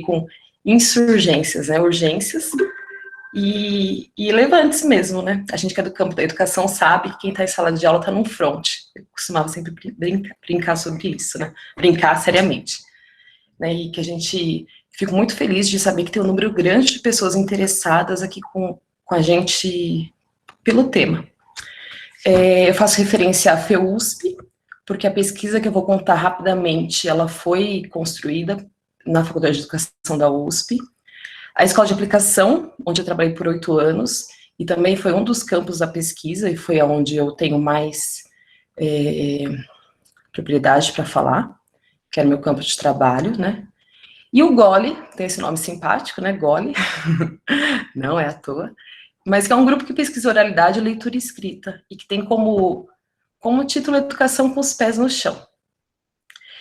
com insurgências, né, urgências e relevantes mesmo, né? A gente que é do campo da educação sabe que quem está em sala de aula está num front. Eu costumava sempre brincar sobre isso, né? Brincar seriamente. Né? E que a gente... Fico muito feliz de saber que tem um número grande de pessoas interessadas aqui com a gente pelo tema. Eu faço referência à FEUSP, porque a pesquisa que eu vou contar rapidamente, ela foi construída na Faculdade de Educação da USP. A Escola de Aplicação, onde eu trabalhei por 8 anos, e também foi um dos campos da pesquisa, e foi onde eu tenho mais propriedade para falar, que era meu campo de trabalho, né? E o GOLE, tem esse nome simpático, né, GOLE, não é à toa, mas que é um grupo que pesquisa oralidade, leitura e escrita, e que tem como título Educação com os Pés no Chão.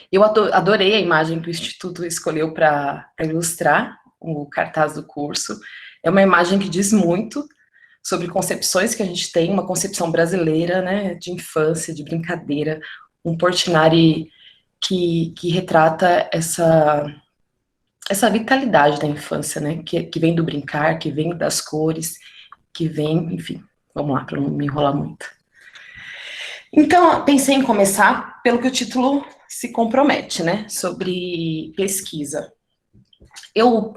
Eu adorei a imagem que o Instituto escolheu para ilustrar o cartaz do curso. É uma imagem que diz muito sobre concepções que a gente tem, uma concepção brasileira, né, de infância, de brincadeira, um Portinari que retrata essa vitalidade da infância, né, que vem do brincar, que vem das cores, que vem, enfim, vamos lá, para não me enrolar muito. Então, pensei em começar pelo que o título se compromete, né, sobre pesquisa. Eu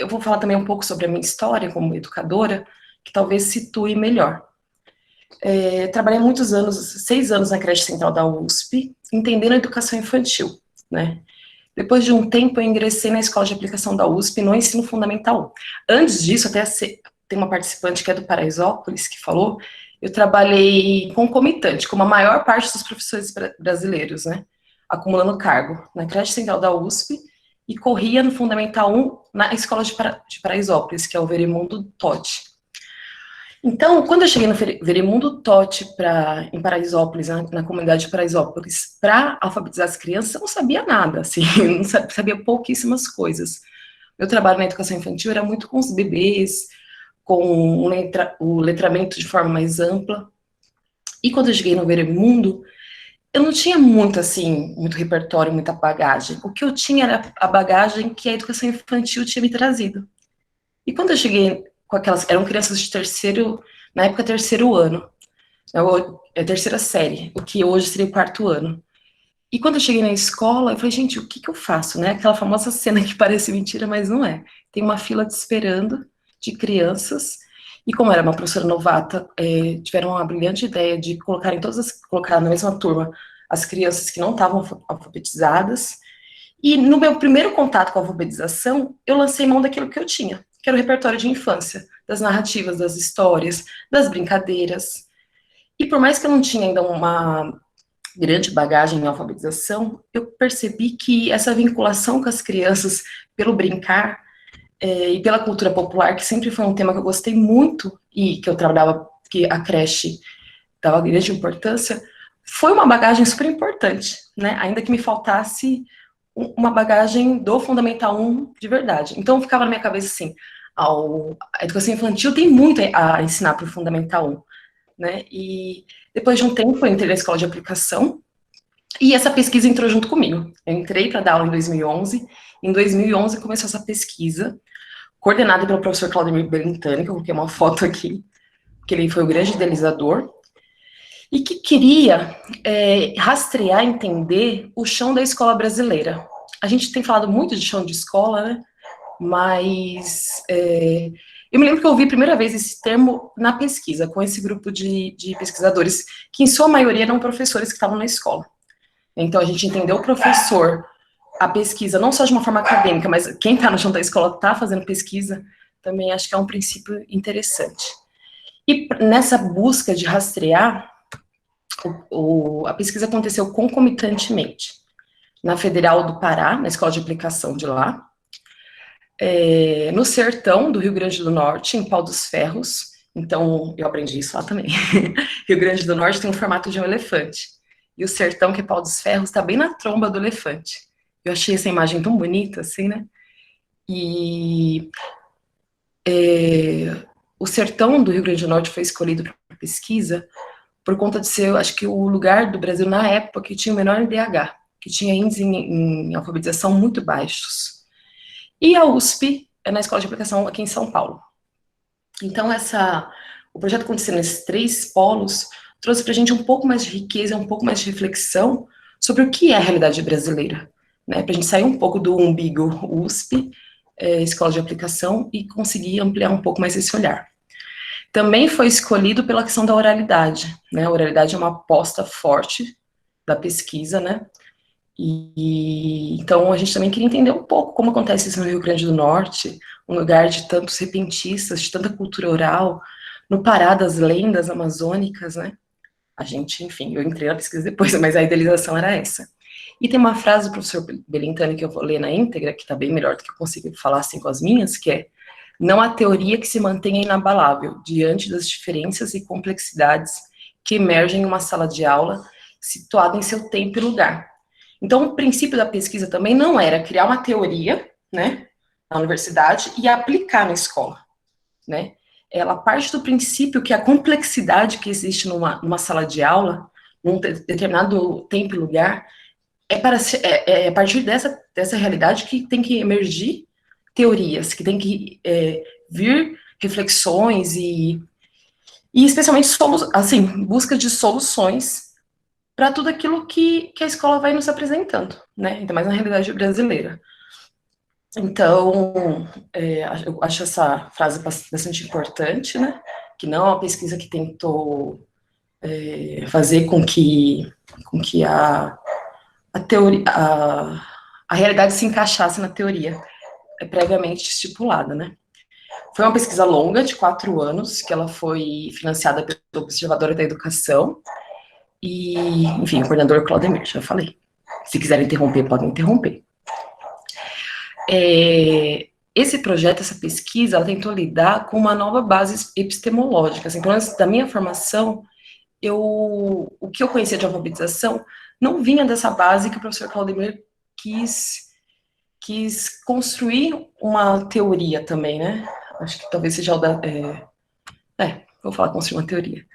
vou falar também um pouco sobre a minha história como educadora, que talvez situe melhor. Trabalhei muitos anos, 6 anos na creche central da USP, entendendo a educação infantil, né. Depois de um tempo, eu ingressei na Escola de Aplicação da USP no ensino fundamental 1. Antes disso, até tem uma participante que é do Paraisópolis, que falou, eu trabalhei concomitante, como a maior parte dos professores brasileiros, né, acumulando cargo na creche central da USP e corria no Fundamental 1 na Escola de Paraisópolis, que é o Veremundo Totti. Então, quando eu cheguei no Veremundo Totti em Paraisópolis, na comunidade de Paraisópolis, para alfabetizar as crianças, eu não sabia nada, assim, não sabia pouquíssimas coisas. Meu trabalho na educação infantil era muito com os bebês, com o letramento de forma mais ampla. E quando eu cheguei no Veremundo, eu não tinha muito, assim, muito repertório, muita bagagem. O que eu tinha era a bagagem que a educação infantil tinha me trazido. E quando eu cheguei com eram crianças de terceiro, na época, terceiro ano, terceira série, o que hoje seria o 4º ano. E quando eu cheguei na escola, eu falei, gente, o que eu faço, né? Aquela famosa cena que parece mentira, mas não é. Tem uma fila te esperando, de crianças, e como era uma professora novata, tiveram uma brilhante ideia de colocar na mesma turma as crianças que não estavam alfabetizadas, e no meu primeiro contato com a alfabetização, eu lancei mão daquilo que eu tinha, que era o repertório de infância, das narrativas, das histórias, das brincadeiras. E por mais que eu não tinha ainda uma grande bagagem em alfabetização, eu percebi que essa vinculação com as crianças pelo brincar e pela cultura popular, que sempre foi um tema que eu gostei muito e que eu trabalhava, que a creche dava grande importância, foi uma bagagem super importante, né? Ainda que me faltasse uma bagagem do Fundamental 1 de verdade. Então, ficava na minha cabeça assim, a educação infantil tem muito a ensinar para o Fundamental 1, né? E depois de um tempo, eu entrei na Escola de Aplicação, e essa pesquisa entrou junto comigo. Eu entrei para dar aula em 2011, em 2011 começou essa pesquisa, coordenada pelo professor Claudemir Belintani, que eu coloquei uma foto aqui, que ele foi o grande idealizador, e que queria rastrear, entender o chão da escola brasileira. A gente tem falado muito de chão de escola, né? Mas eu me lembro que eu ouvi a primeira vez esse termo na pesquisa, com esse grupo de pesquisadores, que em sua maioria eram professores que estavam na escola. Então, a gente entendeu o professor, a pesquisa, não só de uma forma acadêmica, mas quem está no chão da escola está fazendo pesquisa, também acho que é um princípio interessante. E nessa busca de rastrear, a pesquisa aconteceu concomitantemente na Federal do Pará, na Escola de Aplicação de lá, no sertão do Rio Grande do Norte, em Pau dos Ferros. Então, eu aprendi isso lá também. Rio Grande do Norte tem o formato de um elefante. E o sertão, que é Pau dos Ferros, está bem na tromba do elefante. Eu achei essa imagem tão bonita, assim, né? E o sertão do Rio Grande do Norte foi escolhido para pesquisa por conta de ser, acho que, o lugar do Brasil, na época, que tinha o menor IDH, que tinha índices em alfabetização muito baixos. e a USP é na Escola de Aplicação aqui em São Paulo. Então, o projeto acontecendo nesses 3 polos trouxe para a gente um pouco mais de riqueza, um pouco mais de reflexão sobre o que é a realidade brasileira, né? Para a gente sair um pouco do umbigo USP, Escola de Aplicação, e conseguir ampliar um pouco mais esse olhar. Também foi escolhido pela questão da oralidade, né? A oralidade é uma aposta forte da pesquisa, né? Então a gente também queria entender um pouco como acontece isso no Rio Grande do Norte, um lugar de tantos repentistas, de tanta cultura oral, no Pará das lendas amazônicas, né? A gente, enfim, eu entrei na pesquisa depois, mas a idealização era essa. E tem uma frase do professor Belintani que eu vou ler na íntegra, que está bem melhor do que eu consigo falar assim com as minhas, que é: não há teoria que se mantenha inabalável diante das diferenças e complexidades que emergem em uma sala de aula situada em seu tempo e lugar. Então, o princípio da pesquisa também não era criar uma teoria, né, na universidade e aplicar na escola, né? Ela parte do princípio que a complexidade que existe numa sala de aula, num determinado tempo e lugar, é a partir dessa realidade que tem que emergir teorias, que tem que vir reflexões e especialmente assim, busca de soluções para tudo aquilo que a escola vai nos apresentando, né? Ainda mais na realidade brasileira. Então, eu acho essa frase bastante importante, né? Que não é uma pesquisa que tentou fazer com que a realidade se encaixasse na teoria previamente estipulada, né? Foi uma pesquisa longa, de 4 anos, que ela foi financiada pelo Observatório da Educação, e, enfim, o coordenador Claudemir, já falei. Se quiserem interromper, podem interromper. Esse projeto, essa pesquisa, ela tentou lidar com uma nova base epistemológica. Assim, pelo menos da minha formação, o que eu conhecia de alfabetização não vinha dessa base que o professor Claudemir quis construir uma teoria também, né? Acho que talvez seja o da... vou falar construir uma teoria.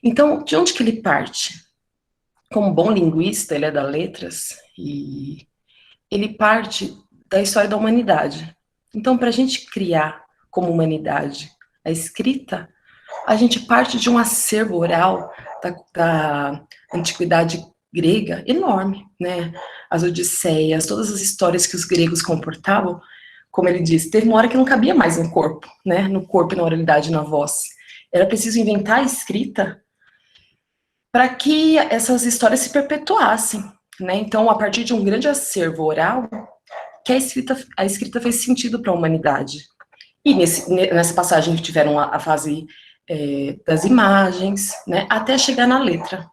Então, de onde que ele parte? Como bom linguista, ele é da letras, e ele parte da história da humanidade. Então, para a gente criar como humanidade a escrita, a gente parte de um acervo oral da antiguidade grega enorme, né? As Odisseias, todas as histórias que os gregos comportavam, como ele diz, teve uma hora que não cabia mais no corpo, né? No corpo, na oralidade, na voz. Era preciso inventar a escrita para que essas histórias se perpetuassem, né? Então, a partir de um grande acervo oral, que a escrita fez sentido para a humanidade. E nessa passagem que tiveram a fase das imagens, né, até chegar na letra.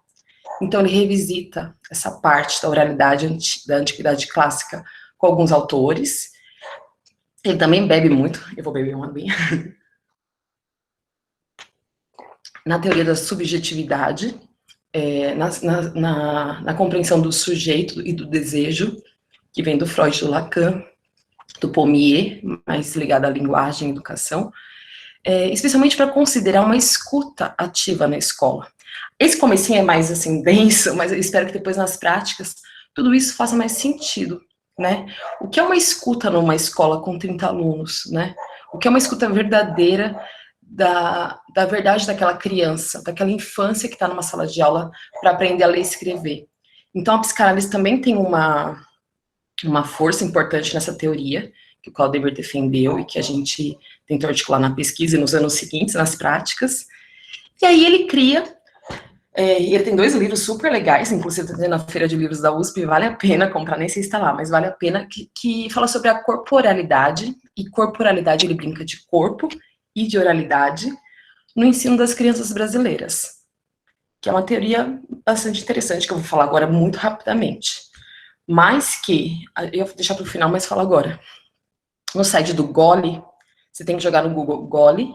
Então, ele revisita essa parte da oralidade da antiguidade clássica com alguns autores. Ele também bebe muito, eu vou beber uma aguinha. Na teoria da subjetividade, na compreensão do sujeito e do desejo, que vem do Freud, do Lacan, do Pommier, mais ligado à linguagem e educação, especialmente para considerar uma escuta ativa na escola. Esse comecinho é mais, assim, denso, mas eu espero que depois, nas práticas, tudo isso faça mais sentido, né? O que é uma escuta numa escola com 30 alunos, né? O que é uma escuta verdadeira da verdade daquela criança, daquela infância que está numa sala de aula para aprender a ler e escrever. Então, a psicanálise também tem uma força importante nessa teoria, que o Claudemir defendeu e que a gente tentou articular na pesquisa e nos anos seguintes, nas práticas. E aí ele cria, ele tem 2 livros super legais, inclusive na Feira de Livros da USP, vale a pena comprar, nem sei se está lá, mas vale a pena, que fala sobre a corporalidade, e corporalidade ele brinca de corpo e de oralidade, no ensino das crianças brasileiras, que é uma teoria bastante interessante, que eu vou falar agora muito rapidamente, mas que, eu vou deixar para o final, mas falo agora. No site do Goli, você tem que jogar no Google Goli,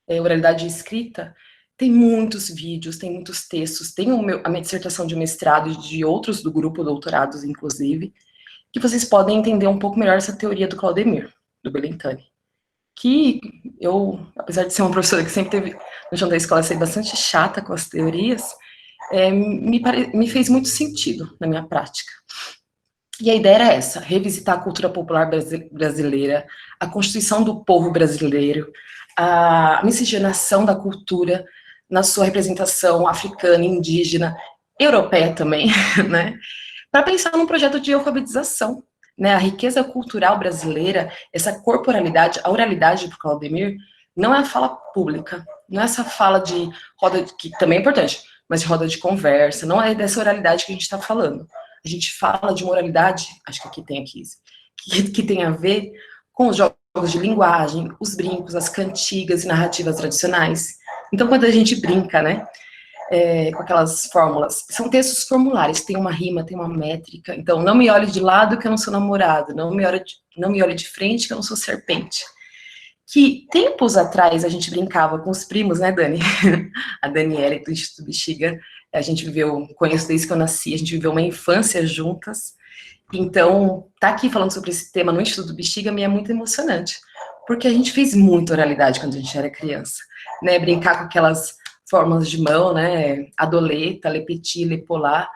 oralidade escrita, tem muitos vídeos, tem muitos textos, tem a minha dissertação de mestrado e de outros do grupo, doutorados, inclusive, que vocês podem entender um pouco melhor essa teoria do Claudemir, do Belintani. Que eu, apesar de ser uma professora que sempre teve, no chão da escola, ser bastante chata com as teorias, me fez muito sentido na minha prática. E a ideia era essa, revisitar a cultura popular brasileira, a constituição do povo brasileiro, a miscigenação da cultura na sua representação africana, indígena, europeia também, né? Para pensar num projeto de alfabetização, né? A riqueza cultural brasileira, essa corporalidade, a oralidade do Claudemir, não é a fala pública, não é essa fala de roda, que também é importante, mas de roda de conversa, não é dessa oralidade que a gente está falando. A gente fala de uma oralidade, acho que aqui tem aqui, que tem a ver com os jogos de linguagem, os brincos, as cantigas e narrativas tradicionais. Então, quando a gente brinca, né, com aquelas fórmulas, são textos formulares, tem uma rima, tem uma métrica. Então, não me olhe de lado que eu não sou namorado, não me olhe de frente que eu não sou serpente. Que tempos atrás a gente brincava com os primos, né, Dani? A Daniela do Instituto Bexiga, a gente viveu, conheço desde que eu nasci, a gente viveu uma infância juntas. Então, tá aqui falando sobre esse tema no Instituto Bexiga me é muito emocionante, porque a gente fez muita oralidade quando a gente era criança, né? Brincar com aquelas formas de mão, né? Adoleta, lepeti, lepolar.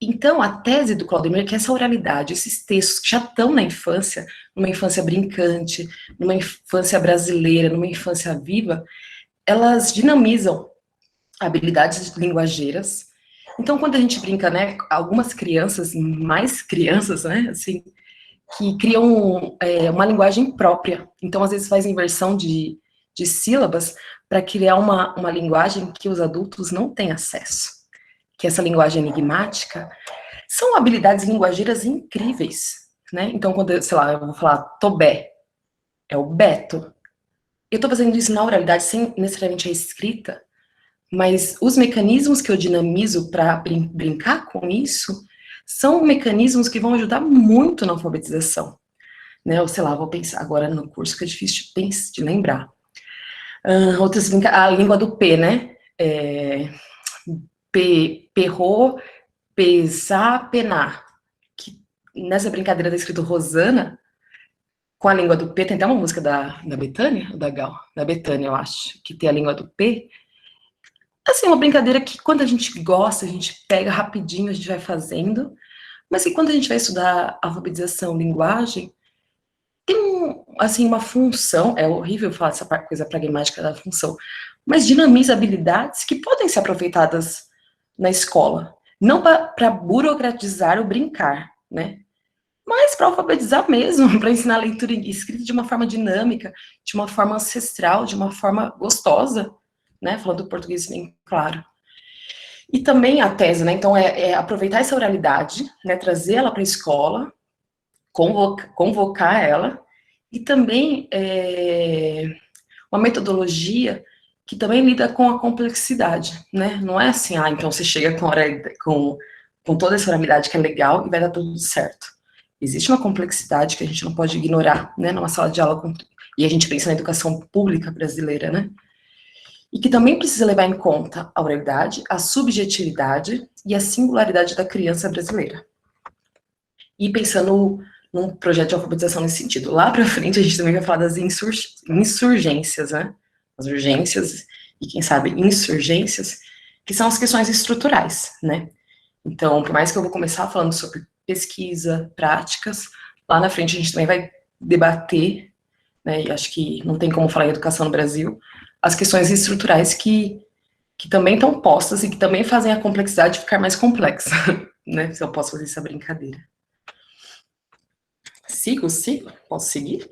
Então, a tese do Claudemir é que essa oralidade, esses textos que já estão na infância, numa infância brincante, numa infância brasileira, numa infância viva, elas dinamizam habilidades linguageiras. Então, quando a gente brinca, né, algumas crianças, mais crianças, né, assim, que criam uma linguagem própria. Então, às vezes faz inversão de sílabas para criar uma linguagem que os adultos não têm acesso. Que essa linguagem enigmática são habilidades linguageiras incríveis, né? Então, quando, sei lá, eu vou falar Tobé, é o Beto. Eu estou fazendo isso na oralidade sem necessariamente a escrita, mas os mecanismos que eu dinamizo para brincar com isso são mecanismos que vão ajudar muito na alfabetização, né? Ou sei lá, vou pensar agora no curso que é difícil de lembrar. Outras a língua do P, né? Perro, pesar, penar. Que nessa brincadeira tá escrito Rosana, com a língua do P, tem até uma música da Bethânia, ou da Gal? Da Bethânia, eu acho, que tem a língua do P. Assim, uma brincadeira que quando a gente gosta, a gente pega rapidinho, a gente vai fazendo, mas que quando a gente vai estudar alfabetização, linguagem, tem assim, uma função, é horrível falar essa coisa pragmática da função, mas dinamiza habilidades que podem ser aproveitadas na escola. Não para burocratizar o brincar, né? Mas para alfabetizar mesmo, para ensinar leitura e escrita de uma forma dinâmica, de uma forma ancestral, de uma forma gostosa, né? Falando português bem claro. E também a tese, né? Então, é aproveitar essa oralidade, né? Trazer ela para a escola, convocar ela, e também uma metodologia que também lida com a complexidade, né? Não é assim, então você chega com toda essa oralidade que é legal e vai dar tudo certo. Existe uma complexidade que a gente não pode ignorar, né? Numa sala de aula, e a gente pensa na educação pública brasileira, né? E que também precisa levar em conta a oralidade, a subjetividade e a singularidade da criança brasileira. E pensando num projeto de alfabetização nesse sentido. Lá para frente, a gente também vai falar das insurgências, né? As urgências e, quem sabe, insurgências, que são as questões estruturais, né? Então, por mais que eu vou começar falando sobre pesquisa, práticas, lá na frente a gente também vai debater, né, e acho que não tem como falar em educação no Brasil, as questões estruturais que também estão postas e que também fazem a complexidade ficar mais complexa, né, se eu posso fazer essa brincadeira. Sigo? Posso seguir?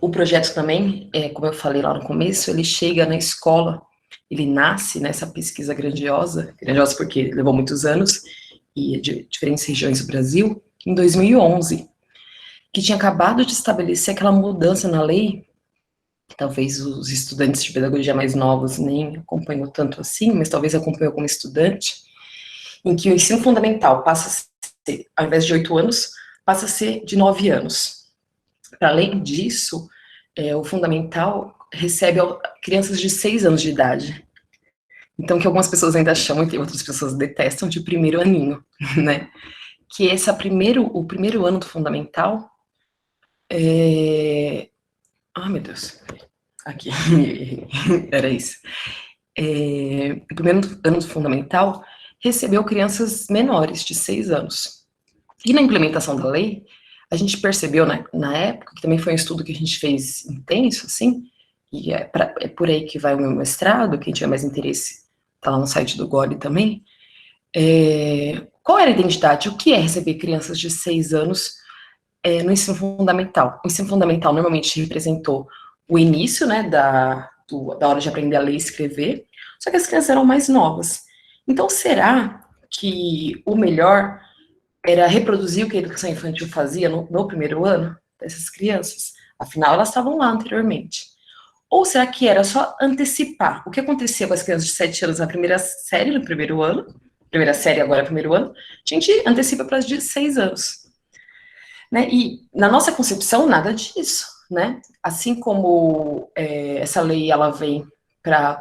O projeto também, como eu falei lá no começo, ele chega na escola, ele nasce nessa pesquisa grandiosa porque levou muitos anos, e de diferentes regiões do Brasil, em 2011, que tinha acabado de estabelecer aquela mudança na lei, talvez os estudantes de pedagogia mais novos nem acompanham tanto assim, mas talvez acompanhou como estudante, em que o ensino fundamental passa a ser, ao invés de 8 anos, passa a ser de 9 anos. Para além disso, o fundamental recebe crianças de 6 anos de idade. Então, que algumas pessoas ainda chamam, e outras pessoas detestam, de primeiro aninho, né? Que o primeiro ano do fundamental meu Deus. Aqui. Era isso. o primeiro ano do fundamental recebeu crianças menores, de 6 anos. E na implementação da lei, a gente percebeu, né, na época, que também foi um estudo que a gente fez intenso, assim, e é por aí que vai o meu mestrado, quem tiver mais interesse, tá lá no site do GOLI também. Qual era a identidade? O que é receber crianças de 6 anos no ensino fundamental? O ensino fundamental normalmente representou o início, né, da hora de aprender a ler e escrever, só que as crianças eram mais novas. Então, será que o melhor era reproduzir o que a educação infantil fazia no primeiro ano dessas crianças? Afinal, elas estavam lá anteriormente. Ou será que era só antecipar? O que acontecia com as crianças de 7 anos na primeira série, no primeiro ano, primeira série agora primeiro ano, a gente antecipa para as de 6 anos. Né? E na nossa concepção, nada disso, né? Assim como essa lei ela vem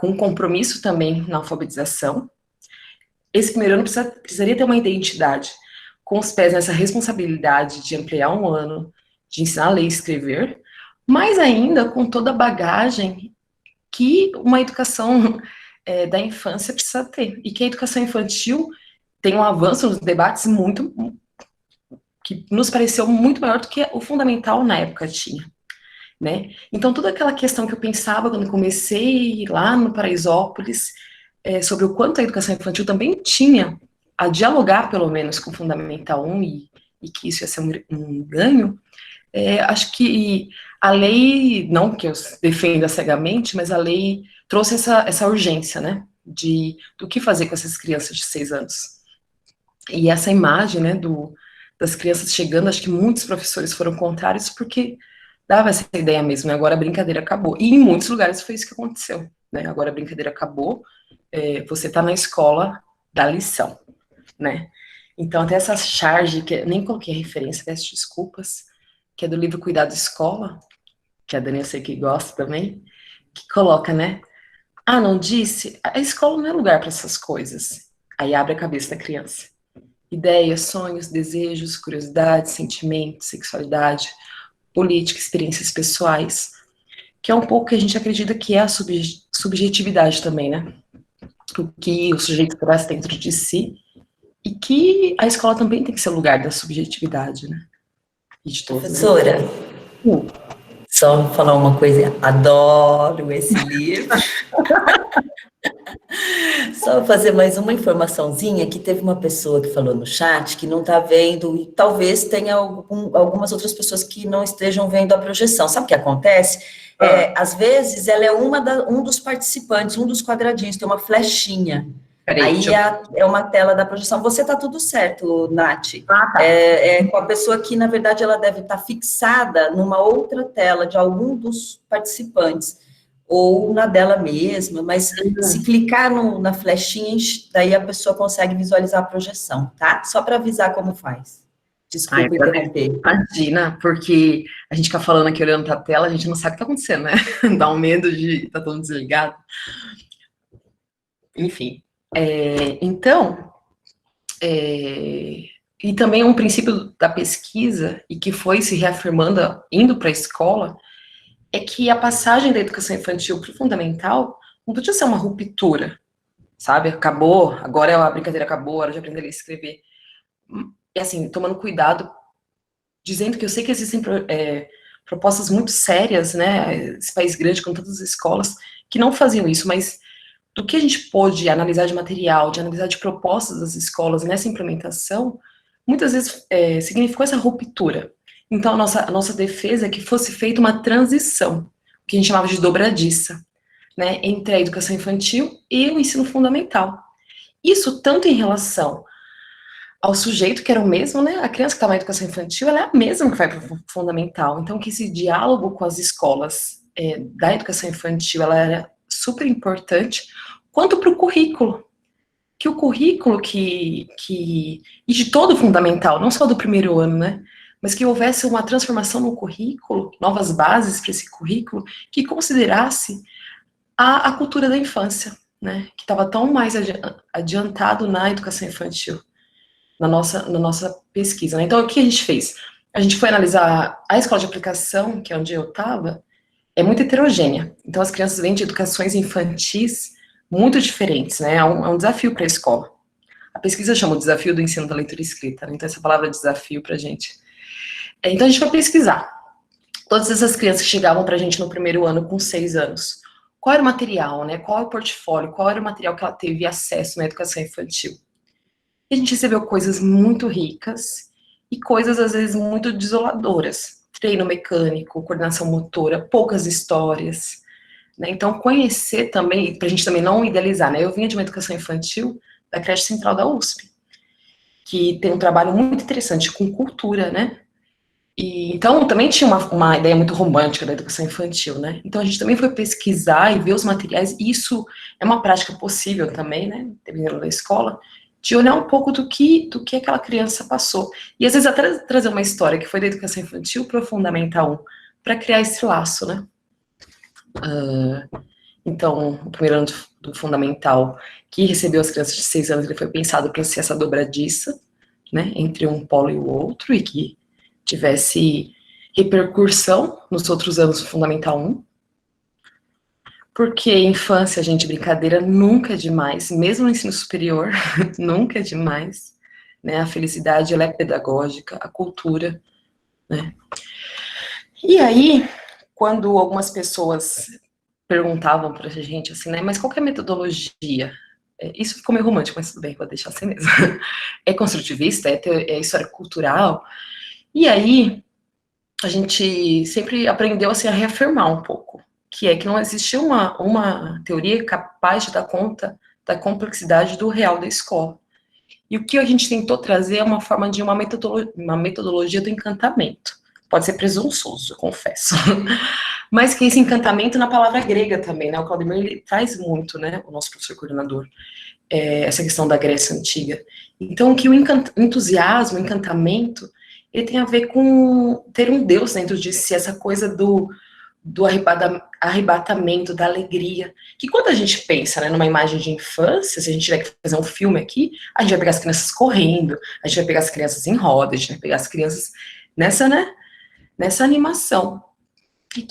com um compromisso também na alfabetização, esse primeiro ano precisaria ter uma identidade com os pés nessa responsabilidade de ampliar um ano, de ensinar a ler e escrever, mas ainda com toda a bagagem que uma educação da infância precisa ter. E que a educação infantil tem um avanço nos debates que nos pareceu muito maior do que o fundamental na época tinha. Né? Então, toda aquela questão que eu pensava quando comecei lá no Paraisópolis, sobre o quanto a educação infantil também tinha a dialogar, pelo menos, com o Fundamental 1 e que isso ia ser um ganho, acho que a lei, não que eu defenda cegamente, mas a lei trouxe essa urgência, né, do que fazer com essas crianças de 6 anos. E essa imagem, né, das crianças chegando, acho que muitos professores foram contrários, porque dava essa ideia mesmo, né, agora a brincadeira acabou. E em muitos lugares foi isso que aconteceu, né, agora a brincadeira acabou, você está na escola da lição, né. Então, até essa charge, que nem coloquei a referência, peço desculpas, que é do livro Cuidado Escola, que a Dani eu sei que gosta também, que coloca, né, não disse, a escola não é lugar para essas coisas. Aí abre a cabeça da criança. Ideias, sonhos, desejos, curiosidades, sentimentos, sexualidade, política, experiências pessoais, que é um pouco que a gente acredita que é a subjetividade também, né? O que o sujeito traz dentro de si, e que a escola também tem que ser o lugar da subjetividade, né? E de todos. Professora, só falar uma coisa, adoro esse livro. Só fazer mais uma informaçãozinha, que teve uma pessoa que falou no chat que não está vendo, e talvez tenha algumas outras pessoas que não estejam vendo a projeção. Sabe o que acontece? Às vezes, ela é um dos participantes, um dos quadradinhos, tem uma flechinha. Aí é uma tela da projeção. Você está tudo certo, Nath. Tá. Com a pessoa que, na verdade, ela deve estar fixada numa outra tela de algum dos participantes, ou na dela mesma, mas se clicar na flechinha, daí a pessoa consegue visualizar a projeção, tá? Só para avisar como faz. Desculpa interromper. Imagina, porque a gente fica falando aqui, olhando para a tela, a gente não sabe o que está acontecendo, né? Dá um medo de estar todo desligado. Enfim. Então, e também um princípio da pesquisa, e que foi se reafirmando indo para a escola, é que a passagem da educação infantil para o fundamental não podia ser uma ruptura, sabe? Acabou, agora a brincadeira acabou, hora de aprender a ler e escrever. E assim, tomando cuidado, dizendo que eu sei que existem propostas muito sérias, né? Esse país grande, com tantas escolas, que não faziam isso, mas do que a gente pôde analisar de material, de analisar de propostas das escolas nessa implementação, muitas vezes significou essa ruptura. Então, a nossa defesa é que fosse feita uma transição, o que a gente chamava de dobradiça, né, entre a educação infantil e o ensino fundamental. Isso tanto em relação ao sujeito, que era o mesmo, né, a criança que está na educação infantil, ela é a mesma que vai para o fundamental. Então, que esse diálogo com as escolas da educação infantil, ela era super importante, quanto para o currículo. Que o currículo e de todo o fundamental, não só do primeiro ano, né, mas que houvesse uma transformação no currículo, novas bases para esse currículo, que considerasse a cultura da infância, né, que estava tão mais adiantado na educação infantil, na nossa pesquisa. Né? Então, o que a gente fez? A gente foi analisar a escola de aplicação, que é onde eu estava, é muito heterogênea. Então, as crianças vêm de educações infantis muito diferentes, né? É um desafio para a escola. A pesquisa chama o desafio do ensino da leitura escrita, né? Então essa palavra é desafio para a gente. Então a gente vai pesquisar. Todas essas crianças que chegavam para a gente no primeiro ano com 6 anos. Qual era o material, né? Qual é o portfólio? Qual era o material que ela teve acesso na educação infantil? E a gente recebeu coisas muito ricas e coisas, às vezes, muito desoladoras. Treino mecânico, coordenação motora, poucas histórias, né? Então, conhecer também, para a gente também não idealizar, né? Eu vinha de uma educação infantil da creche central da USP, que tem um trabalho muito interessante com cultura, né? E, então, também tinha uma ideia muito romântica da educação infantil, né? Então, a gente também foi pesquisar e ver os materiais, e isso é uma prática possível também, né? Dependendo da escola, de olhar um pouco do que aquela criança passou. E, às vezes, até trazer uma história que foi da educação infantil para o Fundamental 1, para criar esse laço, né? Então, o primeiro ano do Fundamental, que recebeu as crianças de 6 anos, ele foi pensado para ser essa dobradiça, né? Entre um polo e o outro, e que tivesse repercussão nos outros anos do Fundamental 1, porque infância, gente, brincadeira nunca é demais, mesmo no ensino superior, nunca é demais, né, a felicidade, ela é pedagógica, a cultura, né. E aí, quando algumas pessoas perguntavam pra gente, assim, né, mas qual que é a metodologia? Isso ficou meio romântico, mas tudo bem, vou deixar assim mesmo. É construtivista? É história cultural? E aí, a gente sempre aprendeu assim, a reafirmar um pouco, que é que não existe uma teoria capaz de dar conta da complexidade do real da escola. E o que a gente tentou trazer é uma forma de uma metodologia do encantamento. Pode ser presunçoso, eu confesso. Mas que esse encantamento na palavra grega também, né? O Claudemir, ele traz muito, né? O nosso professor coordenador, essa questão da Grécia Antiga. Então, que o entusiasmo, o encantamento, ele tem a ver com ter um Deus dentro de si, essa coisa do arrebatamento, da alegria. Que quando a gente pensa, né, numa imagem de infância, se a gente tiver que fazer um filme aqui, a gente vai pegar as crianças correndo, a gente vai pegar as crianças em roda, a gente vai pegar as crianças nessa, né, nessa animação.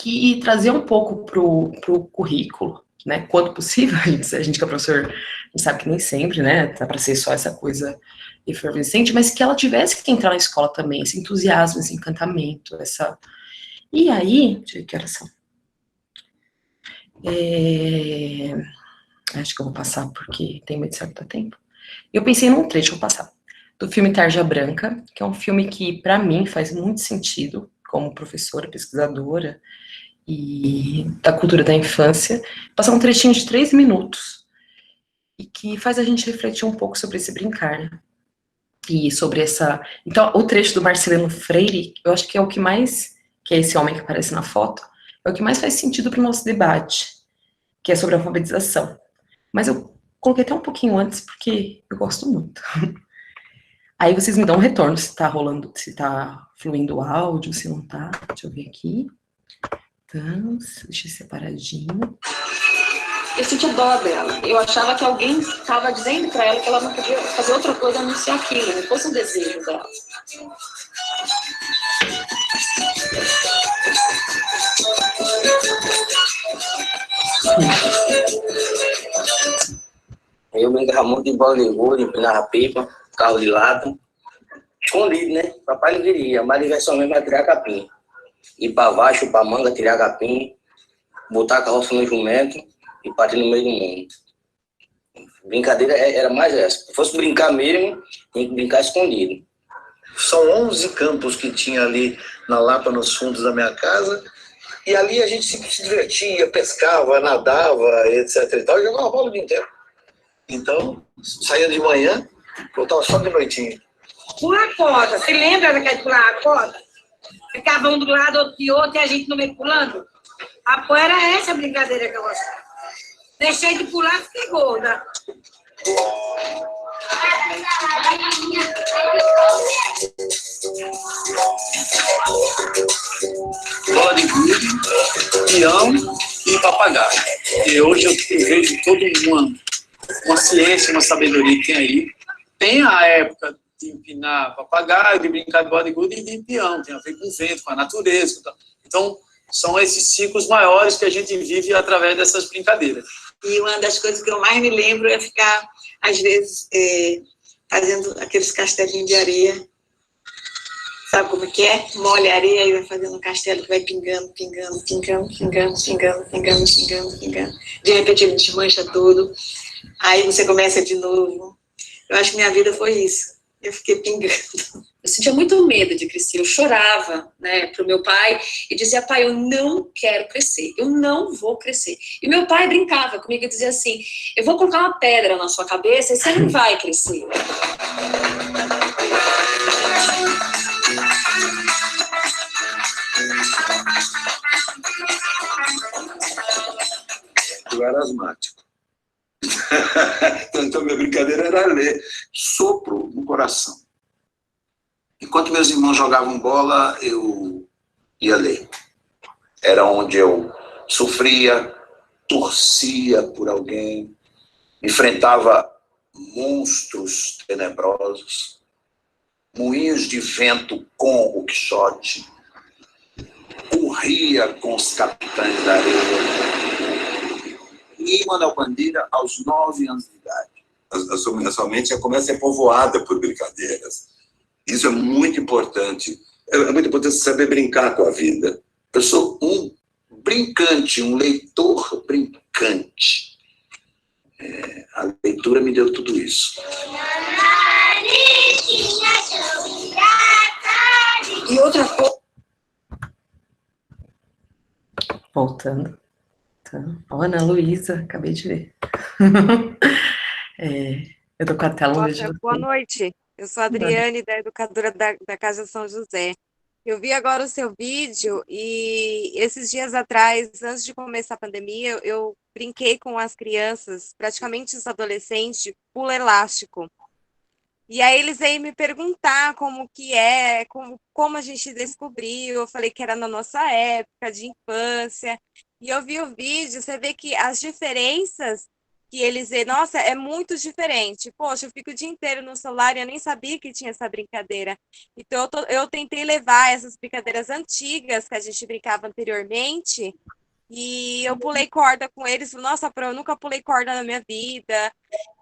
E trazer um pouco pro currículo, né, quando possível, a gente que é professor, a gente sabe que nem sempre, né, dá para ser só essa coisa efervescente, mas que ela tivesse que entrar na escola também, esse entusiasmo, esse encantamento, essa... E aí, deixa eu ver que horas são. Acho que eu vou passar porque tem muito certo tempo. Eu pensei num trecho, vou passar, do filme Tarja Branca, que é um filme que, para mim, faz muito sentido, como professora, pesquisadora, e da cultura da infância, passar um trechinho de 3 minutos, e que faz a gente refletir um pouco sobre esse brincar, né? E sobre essa... Então, o trecho do Marcelino Freire, eu acho que é o que mais, que é esse homem que aparece na foto, é o que mais faz sentido para o nosso debate, que é sobre a alfabetização. Mas eu coloquei até um pouquinho antes, porque eu gosto muito. Aí vocês me dão um retorno, se tá rolando, se tá fluindo o áudio, se não tá. Deixa eu ver aqui. Então, deixa eu separadinho. Eu sentia dó dela. Eu achava que alguém estava dizendo para ela que ela não podia fazer outra coisa a não ser aquilo, não fosse um desejo dela. Eu brincava muito de bola de gude, empinava pipa, carro de lata, escondido, né? Papai não queria, mas ele vai só mesmo tirar capim. Ir para baixo, para manga, tirar capim, botar a carroça no jumento e partir no meio do mundo. Brincadeira era mais essa. Se fosse brincar mesmo, tinha que brincar escondido. São 11 campos que tinha ali na Lapa, nos fundos da minha casa, e ali a gente se divertia, pescava, nadava, etc. e tal, e jogava bola o dia inteiro. Então, saía de manhã, voltava só de noitinha. Pular a corda, você lembra daquela de pular a corda? Ficava um do lado, outro de outro, e a gente no meio pulando? Era essa a brincadeira que eu gostava. Deixei de pular, fiquei gorda. Bola de gude, peão e papagaio. E hoje eu vejo toda uma ciência, uma sabedoria que tem aí. Tem a época de empinar papagaio, de brincar de bola de gude e de peão, tem a ver com o vento, com a natureza. Então, são esses ciclos maiores que a gente vive através dessas brincadeiras. E uma das coisas que eu mais me lembro é ficar, às vezes, fazendo aqueles castelinhos de areia. Sabe como que é? Molha a areia e vai fazendo um castelo que vai pingando, pingando, pingando, pingando, pingando, pingando, pingando, pingando. De repente ele desmancha tudo. Aí você começa de novo. Eu acho que minha vida foi isso. Eu fiquei pingando. Eu sentia muito medo de crescer, eu chorava, né, pro meu pai e dizia, pai, eu não quero crescer, eu não vou crescer. E meu pai brincava comigo e dizia assim, eu vou colocar uma pedra na sua cabeça e você não vai crescer. Eu era asmático. Então minha brincadeira era ler sopro no coração. Enquanto meus irmãos jogavam bola, eu ia ler. Era onde eu sofria, torcia por alguém, enfrentava monstros tenebrosos, moinhos de vento com o Quixote, corria com os capitães da areia. E Manuel Bandeira aos 9 anos de idade. A sua mente já começa a ser povoada por brincadeiras. Isso é muito importante. É muito importante saber brincar com a vida. Eu sou um brincante, um leitor brincante. A leitura me deu tudo isso. E outra coisa... Voltando. Então, Ana Luísa, acabei de ver. Eu tô com a tela. Boa noite. Eu sou a Adriane, da educadora da Casa São José. Eu vi agora o seu vídeo e esses dias atrás, antes de começar a pandemia, eu brinquei com as crianças, praticamente os adolescentes, pula elástico. E aí eles veio me perguntar como que é, como a gente descobriu. Eu falei que era na nossa época de infância. E eu vi o vídeo, você vê que as diferenças que eles veem, nossa, é muito diferente. Poxa, eu fico o dia inteiro no celular e eu nem sabia que tinha essa brincadeira. Então, eu tentei levar essas brincadeiras antigas que a gente brincava anteriormente e eu pulei corda com eles. Nossa, eu nunca pulei corda na minha vida.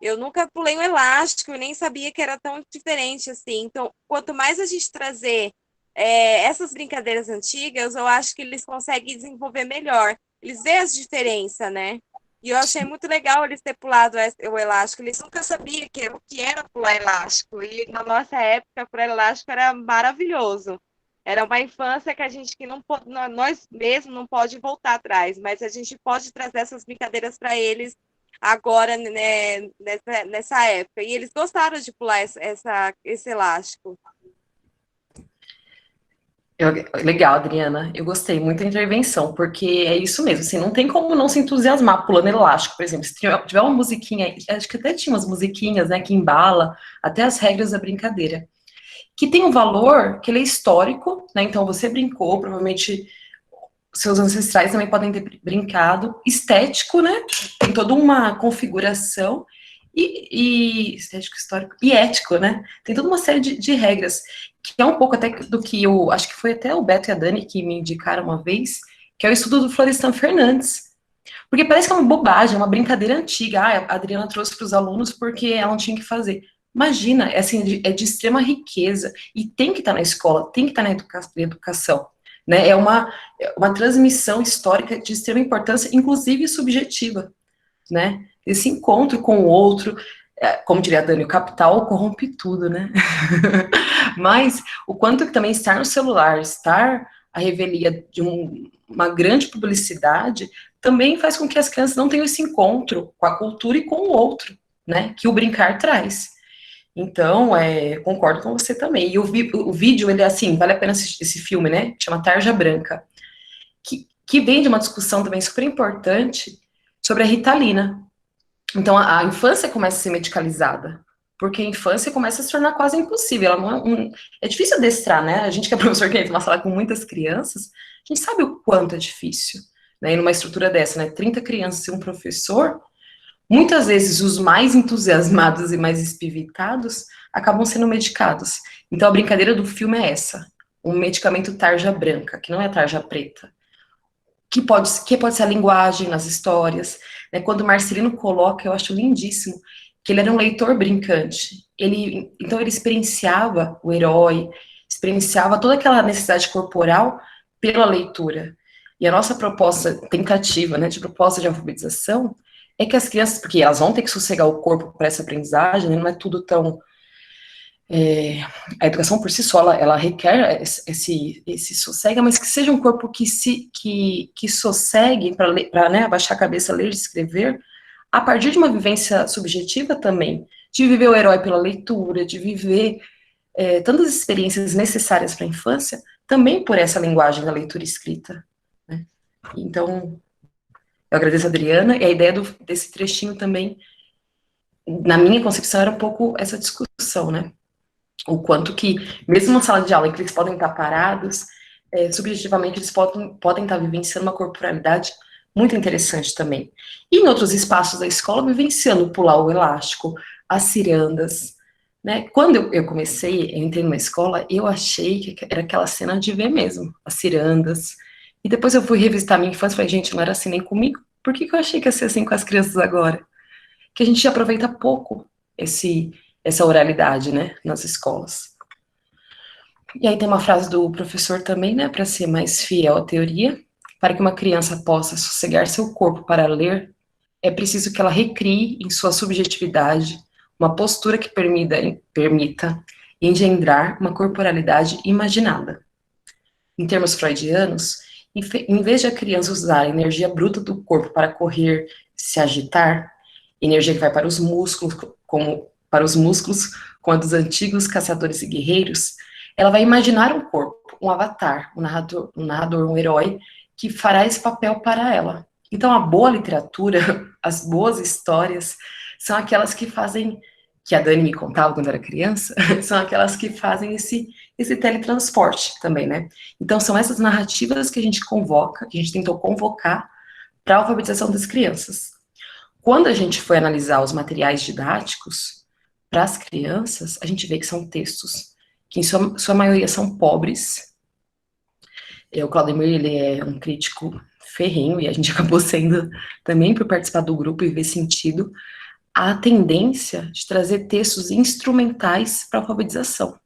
Eu nunca pulei um elástico, eu nem sabia que era tão diferente assim. Então, quanto mais a gente trazer essas brincadeiras antigas, eu acho que eles conseguem desenvolver melhor. Eles veem as diferenças, né? E eu achei muito legal eles ter pulado o elástico. Eles nunca sabiam o que era pular elástico. E na nossa época, pular elástico era maravilhoso. Era uma infância que a gente nós mesmos não pode voltar atrás, mas a gente pode trazer essas brincadeiras para eles agora, né, nessa época. E eles gostaram de pular esse elástico. Legal, Adriana. Eu gostei muito da intervenção, porque é isso mesmo, assim, não tem como não se entusiasmar pulando elástico, por exemplo. Se tiver uma musiquinha, acho que até tinha umas musiquinhas, né, que embala até as regras da brincadeira, que tem um valor que ele é histórico, né, então você brincou, provavelmente seus ancestrais também podem ter brincado, estético, né, tem toda uma configuração, e estético, histórico, e ético, né, tem toda uma série de regras, que é um pouco até do que acho que foi até o Beto e a Dani que me indicaram uma vez, que é o estudo do Florestan Fernandes, porque parece que é uma bobagem, uma brincadeira antiga, a Adriana trouxe para os alunos porque ela não tinha que fazer. Imagina, assim, é de extrema riqueza, e tem que estar na escola, tem que estar na educação, né, é uma transmissão histórica de extrema importância, inclusive subjetiva, né, esse encontro com o outro, como diria a Dani, o capital corrompe tudo, né, mas o quanto que também estar no celular, estar à revelia de uma grande publicidade, também faz com que as crianças não tenham esse encontro com a cultura e com o outro, né, que o brincar traz. Então, concordo com você também. E o vídeo, ele é assim, vale a pena assistir esse filme, né, chama Tarja Branca, que vem de uma discussão também super importante sobre a Ritalina. Então, a infância começa a ser medicalizada, porque a infância começa a se tornar quase impossível. Ela não é difícil adestrar, né? A gente que é professor, que entra numa sala com muitas crianças, a gente sabe o quanto é difícil, né? E numa estrutura dessa, né? 30 crianças e um professor, muitas vezes os mais entusiasmados e mais espivitados acabam sendo medicados. Então, a brincadeira do filme é essa, um medicamento tarja branca, que não é tarja preta, que pode ser a linguagem nas histórias, né? Quando o Marcelino coloca, eu acho lindíssimo, que ele era um leitor brincante. Então ele experienciava o herói, experienciava toda aquela necessidade corporal pela leitura. E a nossa proposta, tentativa, né, de proposta de alfabetização, é que as crianças, porque elas vão ter que sossegar o corpo para essa aprendizagem, né, não é tudo tão... a educação por si só, ela requer esse sossego, mas que seja um corpo que sossegue para né, abaixar a cabeça, ler e escrever, a partir de uma vivência subjetiva também, de viver o herói pela leitura, de viver tantas experiências necessárias para a infância, também por essa linguagem da leitura escrita, né? Então, eu agradeço a Adriana, e a ideia desse trechinho também, na minha concepção, era um pouco essa discussão, né? O quanto que, mesmo na sala de aula em que eles podem estar parados, subjetivamente eles podem estar vivenciando uma corporalidade muito interessante também. E em outros espaços da escola, vivenciando pular o elástico, as cirandas, né? Quando eu entrei numa escola, eu achei que era aquela cena de ver mesmo, as cirandas. E depois eu fui revisitar minha infância e falei, gente, não era assim nem comigo. Por que eu achei que ia ser assim com as crianças agora? Que a gente aproveita pouco essa oralidade, né, nas escolas. E aí tem uma frase do professor também, né, para ser mais fiel à teoria: para que uma criança possa sossegar seu corpo para ler, é preciso que ela recrie em sua subjetividade uma postura que permita engendrar uma corporalidade imaginada. Em termos freudianos, em vez de a criança usar a energia bruta do corpo para correr, se agitar, energia que vai para os músculos, como a dos antigos caçadores e guerreiros, ela vai imaginar um corpo, um avatar, um narrador, um herói, que fará esse papel para ela. Então, a boa literatura, as boas histórias, são aquelas que fazem, que a Dani me contava quando era criança, são aquelas que fazem esse teletransporte também, né? Então, são essas narrativas que a gente tentou convocar para a alfabetização das crianças. Quando a gente foi analisar os materiais didáticos para as crianças, a gente vê que são textos que, em sua maioria, são pobres. O Claudemir, ele é um crítico ferrenho, e a gente acabou sendo também, por participar do grupo e ver sentido, a tendência de trazer textos instrumentais para a alfabetização.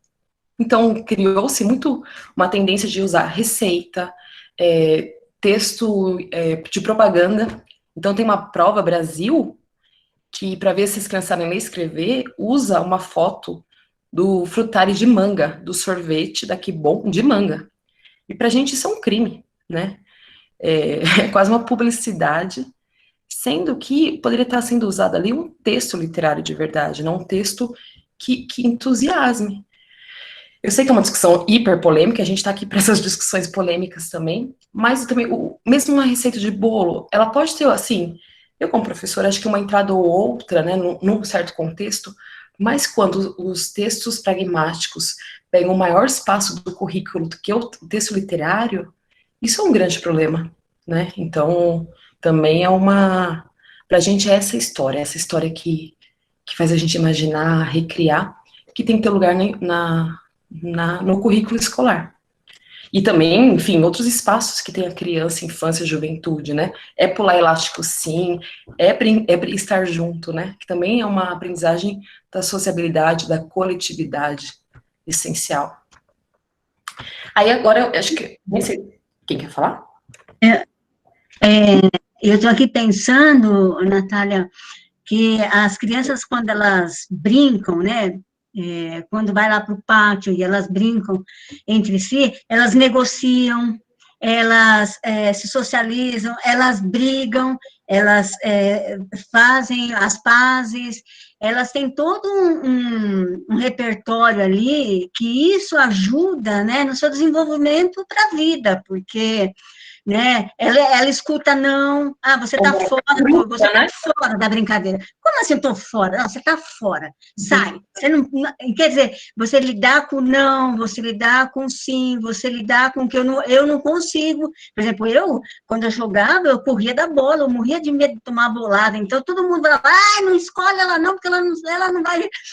Então, criou-se muito uma tendência de usar receita, texto de propaganda. Então, tem uma prova Brasil que, para ver se as crianças sabem ler e escrever, usa uma foto do frutari de manga, do sorvete da Que Bom de manga. E para a gente isso é um crime, né? É quase uma publicidade, sendo que poderia estar sendo usado ali um texto literário de verdade, não um texto que entusiasme. Eu sei que é uma discussão hiper polêmica, a gente está aqui para essas discussões polêmicas também, mas também, mesmo uma receita de bolo, ela pode ter, assim, eu como professora, acho que uma entrada ou outra, né, num certo contexto, mas quando os textos pragmáticos pegam o maior espaço do currículo do que o texto literário, isso é um grande problema, né? Então, também pra gente é essa história que faz a gente imaginar, recriar, que tem que ter lugar no currículo escolar. E também, enfim, outros espaços que tem a criança, infância, juventude, né? É pular elástico, sim, é estar junto, né? Que também é uma aprendizagem da sociabilidade, da coletividade essencial. Aí agora, eu acho que... Nem sei, quem quer falar? Eu estou aqui pensando, Natália, que as crianças, quando elas brincam, né? Quando vai lá para o pátio e elas brincam entre si, elas negociam, elas se socializam, elas brigam, elas fazem as pazes, elas têm todo um repertório ali, que isso ajuda, né, no seu desenvolvimento para a vida, porque... né? Ela escuta não, você está fora, você está fora da brincadeira. Como assim eu estou fora? Não, você está fora, sai. Você não, quer dizer, você lidar com não, você lidar com sim, você lidar com que eu não consigo. Por exemplo, quando eu jogava, eu corria da bola, eu morria de medo de tomar bolada, então todo mundo falava, não escolhe ela não, porque ela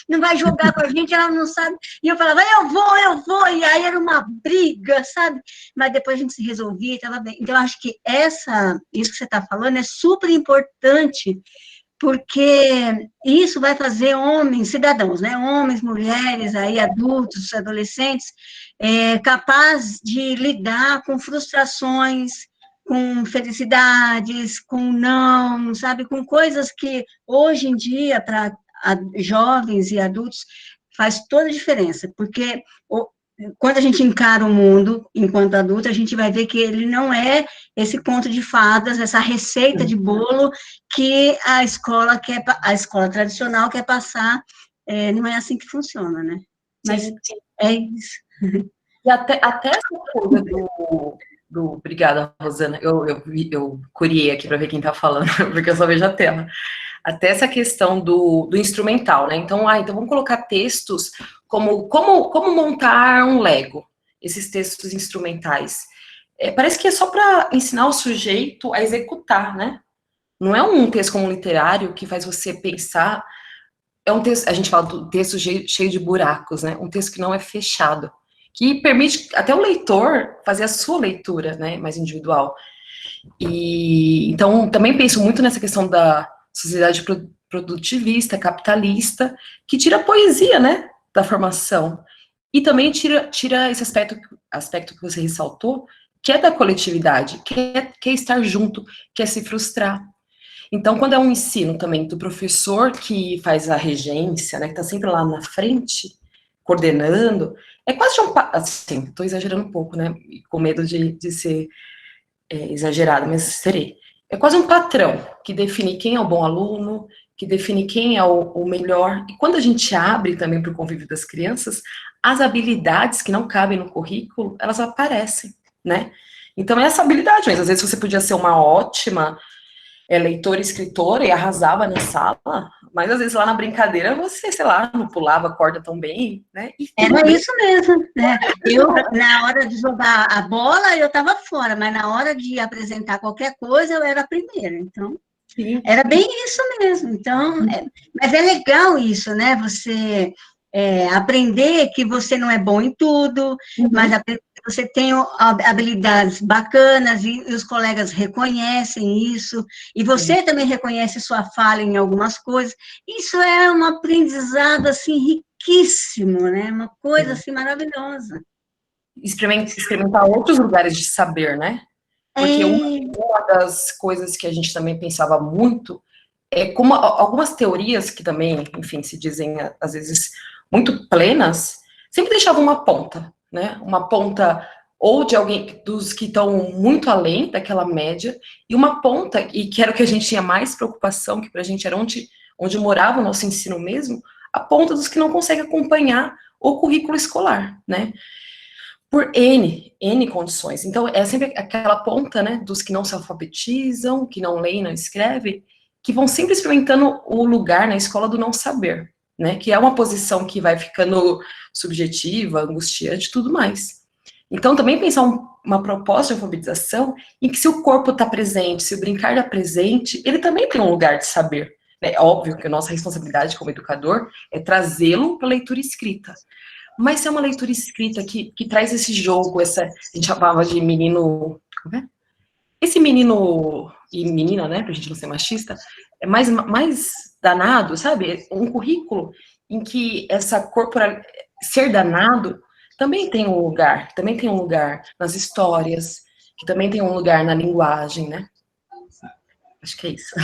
não vai jogar com a gente, ela não sabe. E eu falava, eu vou, e aí era uma briga, sabe? Mas depois a gente se resolvia, estava bem. Então, eu acho que isso que você está falando é super importante, porque isso vai fazer homens, cidadãos, né? Homens, mulheres, aí, adultos, adolescentes, capazes de lidar com frustrações, com felicidades, com não, sabe? Com coisas que, hoje em dia, para jovens e adultos, faz toda a diferença, porque quando a gente encara o mundo enquanto adulto, a gente vai ver que ele não é esse conto de fadas, essa receita de bolo que a escola tradicional quer passar, não é assim que funciona, né? Mas sim. É isso. E até essa coisa obrigada, Rosana, eu curiei aqui para ver quem está falando, porque eu só vejo a tela. Até essa questão do instrumental, né? Então vamos colocar textos como montar um Lego, esses textos instrumentais. Parece que é só para ensinar o sujeito a executar, né? Não é um texto como literário que faz você pensar, é um texto, a gente fala do texto cheio de buracos, né? Um texto que não é fechado, que permite até o leitor fazer a sua leitura, né? Mais individual. E então também penso muito nessa questão da sociedade produtivista, capitalista, que tira a poesia, né, da formação. E também tira esse aspecto que você ressaltou, que é da coletividade, que é estar junto, que é se frustrar. Então, quando é um ensino também do professor que faz a regência, né, que está sempre lá na frente, coordenando, é quase assim, estou exagerando um pouco, né, com medo de ser exagerada, mas serei. É quase um patrão que define quem é o bom aluno, que define quem é o melhor. E quando a gente abre também para o convívio das crianças, as habilidades que não cabem no currículo, elas aparecem, né? Então, é essa habilidade, mas às vezes você podia ser uma ótima leitora e escritora e arrasava na sala, mas às vezes lá na brincadeira você, sei lá, não pulava a corda tão bem, né? Era isso mesmo, né? Eu, na hora de jogar a bola, eu estava fora, mas na hora de apresentar qualquer coisa, eu era a primeira, então... Sim. Era bem isso mesmo, então... mas é legal isso, né? Você aprender que você não é bom em tudo, mas você tem habilidades bacanas e os colegas reconhecem isso, e você também reconhece sua falha em algumas coisas. Isso é um aprendizado, assim, riquíssimo, né? Uma coisa, assim, maravilhosa. Experimentar outros lugares de saber, né? Porque uma das coisas que a gente também pensava muito é como algumas teorias que também, enfim, se dizem, às vezes, muito plenas, sempre deixavam uma ponta, né? Uma ponta ou de alguém, dos que estão muito além daquela média, e uma ponta, e que era o que a gente tinha mais preocupação, que pra gente era onde morava o nosso ensino mesmo, a ponta dos que não conseguem acompanhar o currículo escolar, né? Por N condições. Então, é sempre aquela ponta, né, dos que não se alfabetizam, que não leem, não escrevem, que vão sempre experimentando o lugar na escola do não saber, né, que é uma posição que vai ficando subjetiva, angustiante e tudo mais. Então, também pensar uma proposta de alfabetização em que se o corpo está presente, se o brincar está presente, ele também tem um lugar de saber. É óbvio que a nossa responsabilidade como educador é trazê-lo para a leitura escrita. Mas se é uma leitura escrita que traz esse jogo, a gente chamava de menino... Como é? Esse menino e menina, né, pra gente não ser machista, é mais danado, sabe? Um currículo em que essa corporal... ser danado também tem um lugar nas histórias, que também tem um lugar na linguagem, né? Acho que é isso.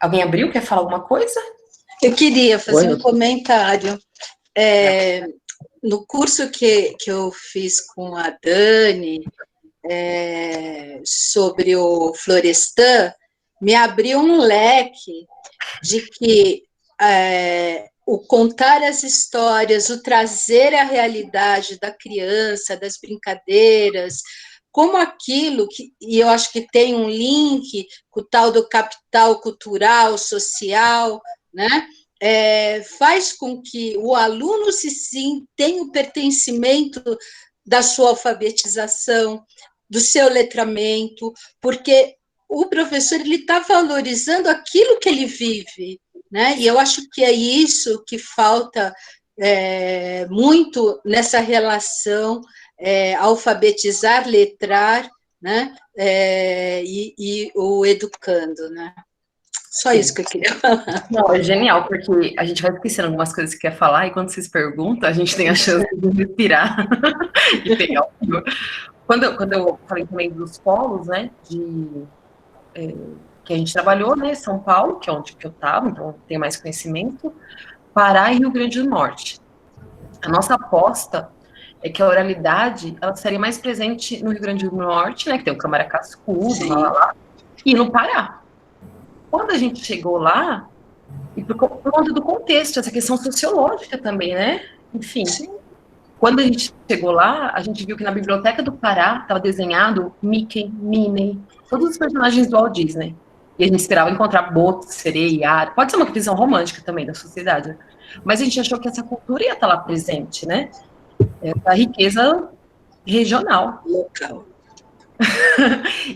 Alguém abriu? Quer falar alguma coisa? Eu queria fazer um comentário. No curso que eu fiz com a Dani, sobre o Florestan, me abriu um leque de que o contar as histórias, o trazer a realidade da criança, das brincadeiras, como aquilo, e eu acho que tem um link com o tal do capital cultural, social, né? Faz com que o aluno tenha o pertencimento da sua alfabetização, do seu letramento, porque o professor está valorizando aquilo que ele vive, né? E eu acho que é isso que falta muito nessa relação alfabetizar, letrar, né, e o educando, né? Só isso que eu queria falar. Não, é genial, porque a gente vai esquecendo algumas coisas que quer falar, e quando vocês perguntam, a gente tem a chance de respirar e pegar o fio. Quando eu falei também dos polos, né, que a gente trabalhou, né, São Paulo, que é onde que eu estava, então tenho mais conhecimento, Pará e Rio Grande do Norte. A nossa aposta é que a oralidade, ela seria mais presente no Rio Grande do Norte, né, que tem o Câmara Cascudo, lá, e no Pará. Quando a gente chegou lá, e por conta do contexto, essa questão sociológica também, né? Enfim, quando a gente chegou lá, a gente viu que na Biblioteca do Pará estava desenhado Mickey, Minnie, todos os personagens do Walt Disney. E a gente esperava encontrar Boto, sereia, Ara. Pode ser uma visão romântica também da sociedade, né? Mas a gente achou que essa cultura ia estar lá presente, né? Essa riqueza regional. Local.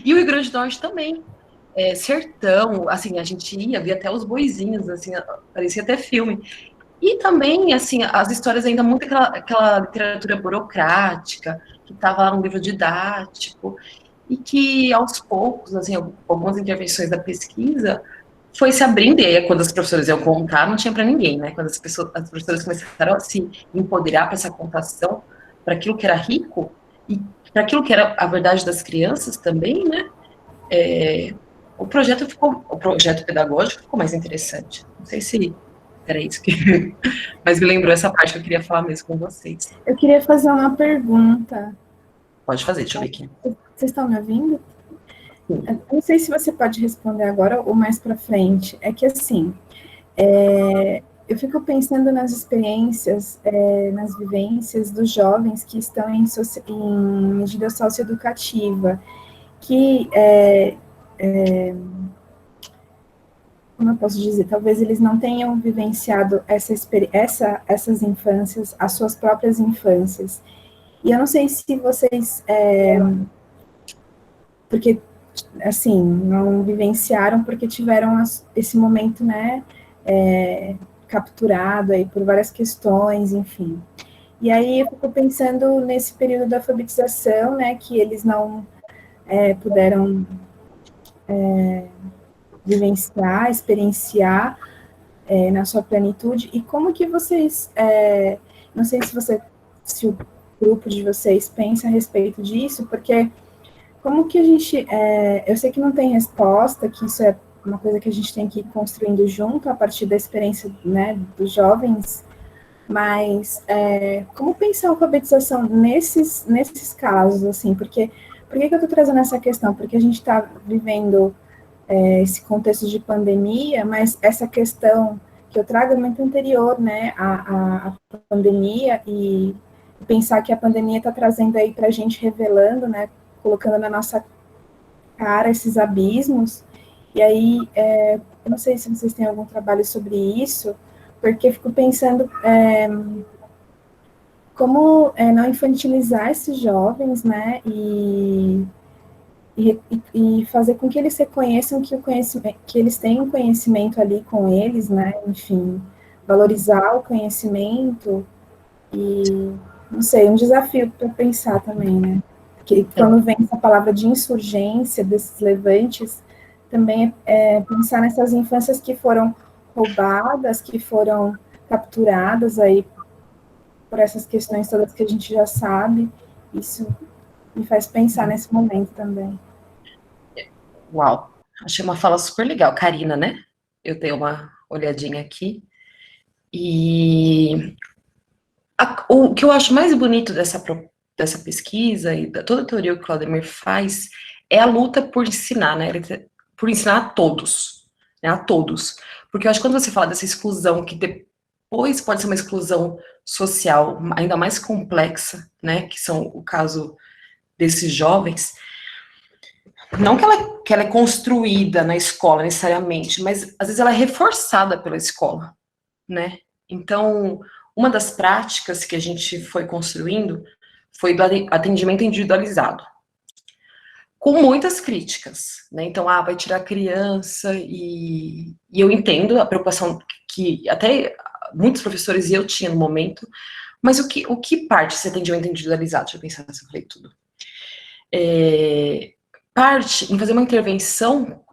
E o Rio Grande do Norte também. Sertão, assim, a gente via até os boizinhos, assim, parecia até filme. E também, assim, as histórias ainda muito aquela literatura burocrática, que estava lá no livro didático, e que, aos poucos, assim, algumas intervenções da pesquisa, foi se abrindo, e aí, quando as professoras iam contar, não tinha para ninguém, né? Quando as professoras começaram a se empoderar para essa contação, para aquilo que era rico, e para aquilo que era a verdade das crianças também, né? O projeto pedagógico ficou mais interessante. Não sei se era isso que... Mas me lembrou essa parte que eu queria falar mesmo com vocês. Eu queria fazer uma pergunta. Pode fazer, deixa eu ver aqui. Vocês estão me ouvindo? Eu não sei se você pode responder agora ou mais para frente. É que, assim, eu fico pensando nas experiências, nas vivências dos jovens que estão em medida socioeducativa, que... como eu posso dizer, talvez eles não tenham vivenciado essas infâncias, as suas próprias infâncias. E eu não sei se vocês, porque, assim, não vivenciaram porque tiveram esse momento, né, capturado aí por várias questões, enfim. E aí eu fico pensando nesse período da alfabetização, né, que eles não puderam vivenciar, experienciar na sua plenitude, e como que vocês, não sei se o grupo de vocês pensa a respeito disso, porque como que a gente, eu sei que não tem resposta, que isso é uma coisa que a gente tem que ir construindo junto, a partir da experiência, né, dos jovens, mas como pensar a alfabetização nesses casos, assim, porque por que eu estou trazendo essa questão? Porque a gente está vivendo esse contexto de pandemia, mas essa questão que eu trago é muito anterior, né, à pandemia, e pensar que a pandemia está trazendo aí para a gente, revelando, né, colocando na nossa cara esses abismos, e aí, eu não sei se vocês têm algum trabalho sobre isso, porque eu fico pensando como não infantilizar esses jovens, né, e fazer com que eles reconheçam que eles têm um conhecimento ali com eles, né, enfim, valorizar o conhecimento, e, não sei, um desafio para pensar também, né, que quando vem essa palavra de insurgência, desses levantes, também pensar nessas infâncias que foram roubadas, que foram capturadas aí por essas questões todas que a gente já sabe, isso me faz pensar nesse momento também. Uau, achei uma fala super legal. Karina, né? Eu dei uma olhadinha aqui. E o que eu acho mais bonito dessa pesquisa e toda a teoria que o Claudemir faz é a luta por ensinar, né? Por ensinar a todos, né? A todos. Porque eu acho que quando você fala dessa exclusão, que depois pode ser uma exclusão social ainda mais complexa, né? Que são o caso desses jovens, não que ela é construída na escola necessariamente, mas às vezes ela é reforçada pela escola, né? Então, uma das práticas que a gente foi construindo foi do atendimento individualizado, com muitas críticas, né? Então, vai tirar a criança, e eu entendo a preocupação que até muitos professores, e eu tinha no momento, mas o que parte esse atendimento individualizado? Deixa eu pensar se eu falei tudo. Parte em fazer uma intervenção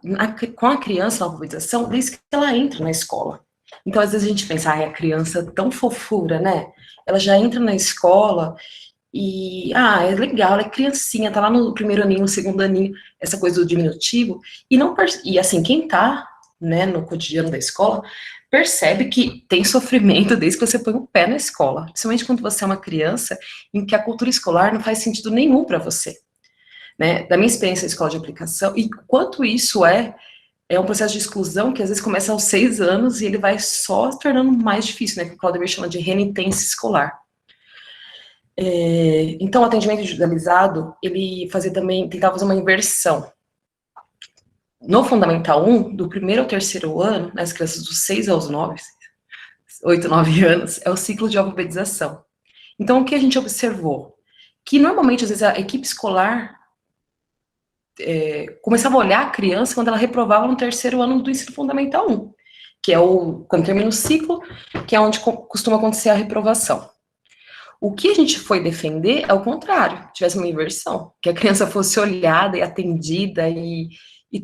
com a criança na alfabetização desde que ela entra na escola. Então, às vezes a gente pensa, a criança tão fofura, né? Ela já entra na escola e, é legal, ela é criancinha, tá lá no primeiro aninho, no segundo aninho, essa coisa do diminutivo, e assim, quem tá, né, no cotidiano da escola, percebe que tem sofrimento desde que você põe o pé na escola, principalmente quando você é uma criança em que a cultura escolar não faz sentido nenhum para você, né? Da minha experiência na escola de aplicação, e quanto isso é um processo de exclusão que às vezes começa aos 6 anos e ele vai só se tornando mais difícil, né, que o Claudemir chama de renitência escolar. Então, o atendimento individualizado, ele tentava fazer uma inversão. No Fundamental 1, do primeiro ao terceiro ano, nas crianças dos 6 aos 9, 8, 9 anos, é o ciclo de alfabetização. Então, o que a gente observou? Que, normalmente, às vezes, a equipe escolar começava a olhar a criança quando ela reprovava no terceiro ano do ensino fundamental 1, que é quando termina o ciclo, que é onde costuma acontecer a reprovação. O que a gente foi defender é o contrário, tivesse uma inversão, que a criança fosse olhada e atendida e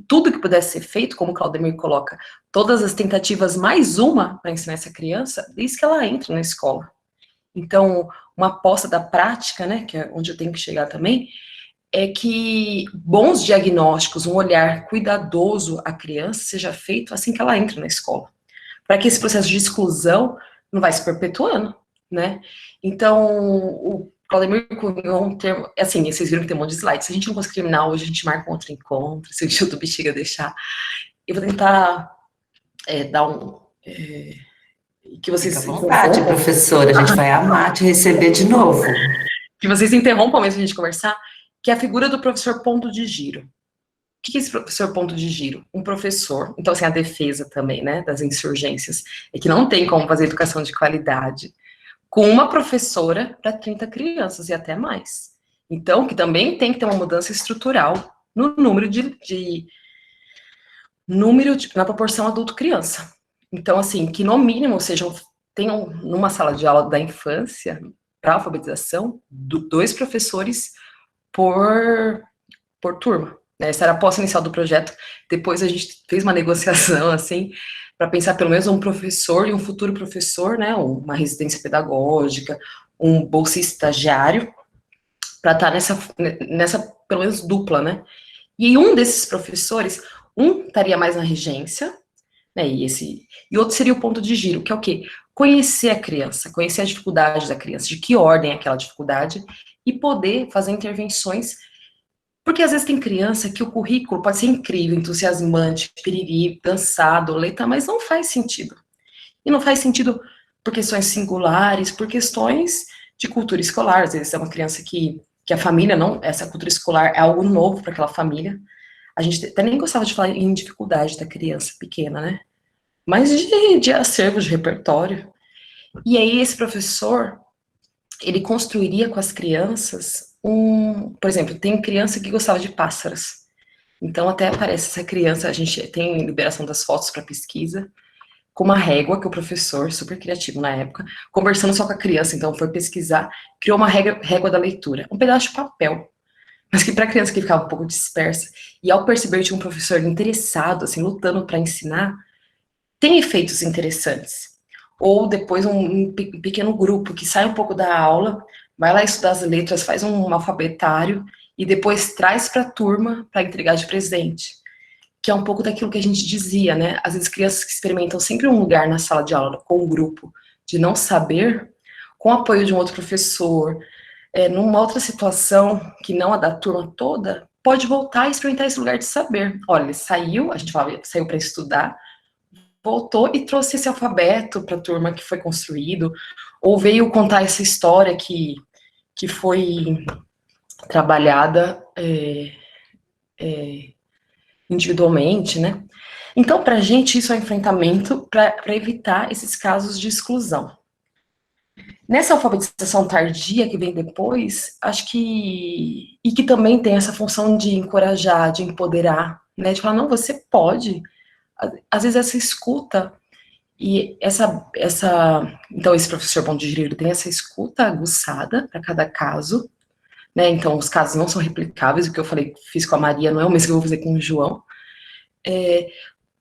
tudo que pudesse ser feito, como o Claudemir coloca, todas as tentativas mais uma para ensinar essa criança, desde que ela entra na escola. Então, uma aposta da prática, né, que é onde eu tenho que chegar também, é que bons diagnósticos, um olhar cuidadoso à criança seja feito assim que ela entra na escola, para que esse processo de exclusão não vai se perpetuando, né? Então, o Claudemir cunhou um termo, assim, vocês viram que tem um monte de slides, se a gente não conseguir terminar hoje, a gente marca um outro encontro, se o tio do Bexiga deixar. Eu vou tentar dar que vocês... Fica à vontade, professora, a gente vai amar te receber de novo. Que vocês interrompam mesmo a gente conversar, que é a figura do professor ponto de giro. O que é esse professor ponto de giro? Um professor, então assim, a defesa também, né, das insurgências, é que não tem como fazer educação de qualidade com uma professora para 30 crianças e até mais. Então, que também tem que ter uma mudança estrutural no número na proporção adulto-criança. Então, assim, que no mínimo tenham numa sala de aula da infância, para alfabetização, 2 professores por turma. Essa era a posse inicial do projeto. Depois a gente fez uma negociação, assim, para pensar pelo menos um professor e um futuro professor, né, uma residência pedagógica, um bolsista estagiário, para estar nessa, pelo menos, dupla, né. E um desses professores, estaria mais na regência, né, e outro seria o ponto de giro, que é o quê? Conhecer a criança, conhecer a dificuldade da criança, de que ordem é aquela dificuldade, e poder fazer intervenções, porque às vezes tem criança que o currículo pode ser incrível, entusiasmante, piriri, dançado, letra, mas não faz sentido. E não faz sentido por questões singulares, por questões de cultura escolar. Às vezes é uma criança que a família essa cultura escolar é algo novo para aquela família. A gente até nem gostava de falar em dificuldade da criança pequena, né? Mas de acervo, de repertório. E aí esse professor, ele construiria com as crianças por exemplo, tem criança que gostava de pássaros. Então, até aparece essa criança, a gente tem liberação das fotos para pesquisa, com uma régua, que o professor, super criativo na época, conversando só com a criança, então foi pesquisar, criou uma régua da leitura, um pedaço de papel, mas que para a criança que ficava um pouco dispersa, e ao perceber que tinha um professor interessado, assim, lutando para ensinar, tem efeitos interessantes. Ou depois um pequeno grupo que sai um pouco da aula, vai lá estudar as letras, faz um alfabetário e depois traz para a turma para entregar de presente. Que é um pouco daquilo que a gente dizia, né? Às vezes crianças que experimentam sempre um lugar na sala de aula com um grupo de não saber, com o apoio de um outro professor, numa outra situação que não a da turma toda, pode voltar e experimentar esse lugar de saber. Olha, ele saiu, a gente fala, saiu para estudar, voltou e trouxe esse alfabeto para a turma que foi construído, ou veio contar essa história que foi trabalhada individualmente, né? Então, para a gente, isso é um enfrentamento para evitar esses casos de exclusão. Nessa alfabetização tardia que vem depois, acho que... E que também tem essa função de encorajar, de empoderar, né? De falar, não, você pode. Às vezes essa escuta E então, esse professor bom de giro tem essa escuta aguçada para cada caso, né? Então, os casos não são replicáveis, o que eu fiz com a Maria não é o mesmo que eu vou fazer com o João.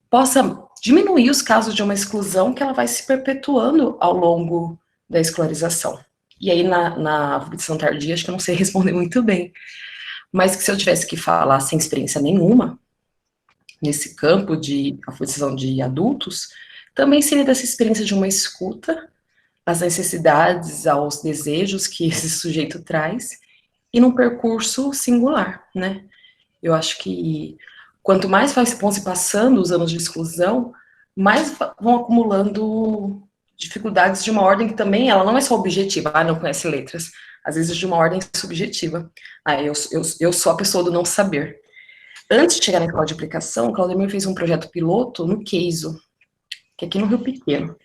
Possa diminuir os casos de uma exclusão que ela vai se perpetuando ao longo da escolarização. E aí, na alfabetização tardia, acho que eu não sei responder muito bem, mas que se eu tivesse que falar sem experiência nenhuma, nesse campo de alfabetização de adultos, também seria dessa experiência de uma escuta às necessidades, aos desejos que esse sujeito traz, e num percurso singular, né? Eu acho que quanto mais vão se passando os anos de exclusão, mais vão acumulando dificuldades de uma ordem que também, ela não é só objetiva, não conhece letras, às vezes de uma ordem subjetiva. Eu sou a pessoa do não saber. Antes de chegar na escola de aplicação, o Claudemir fez um projeto piloto no Queizo, que é aqui no Rio Pequeno.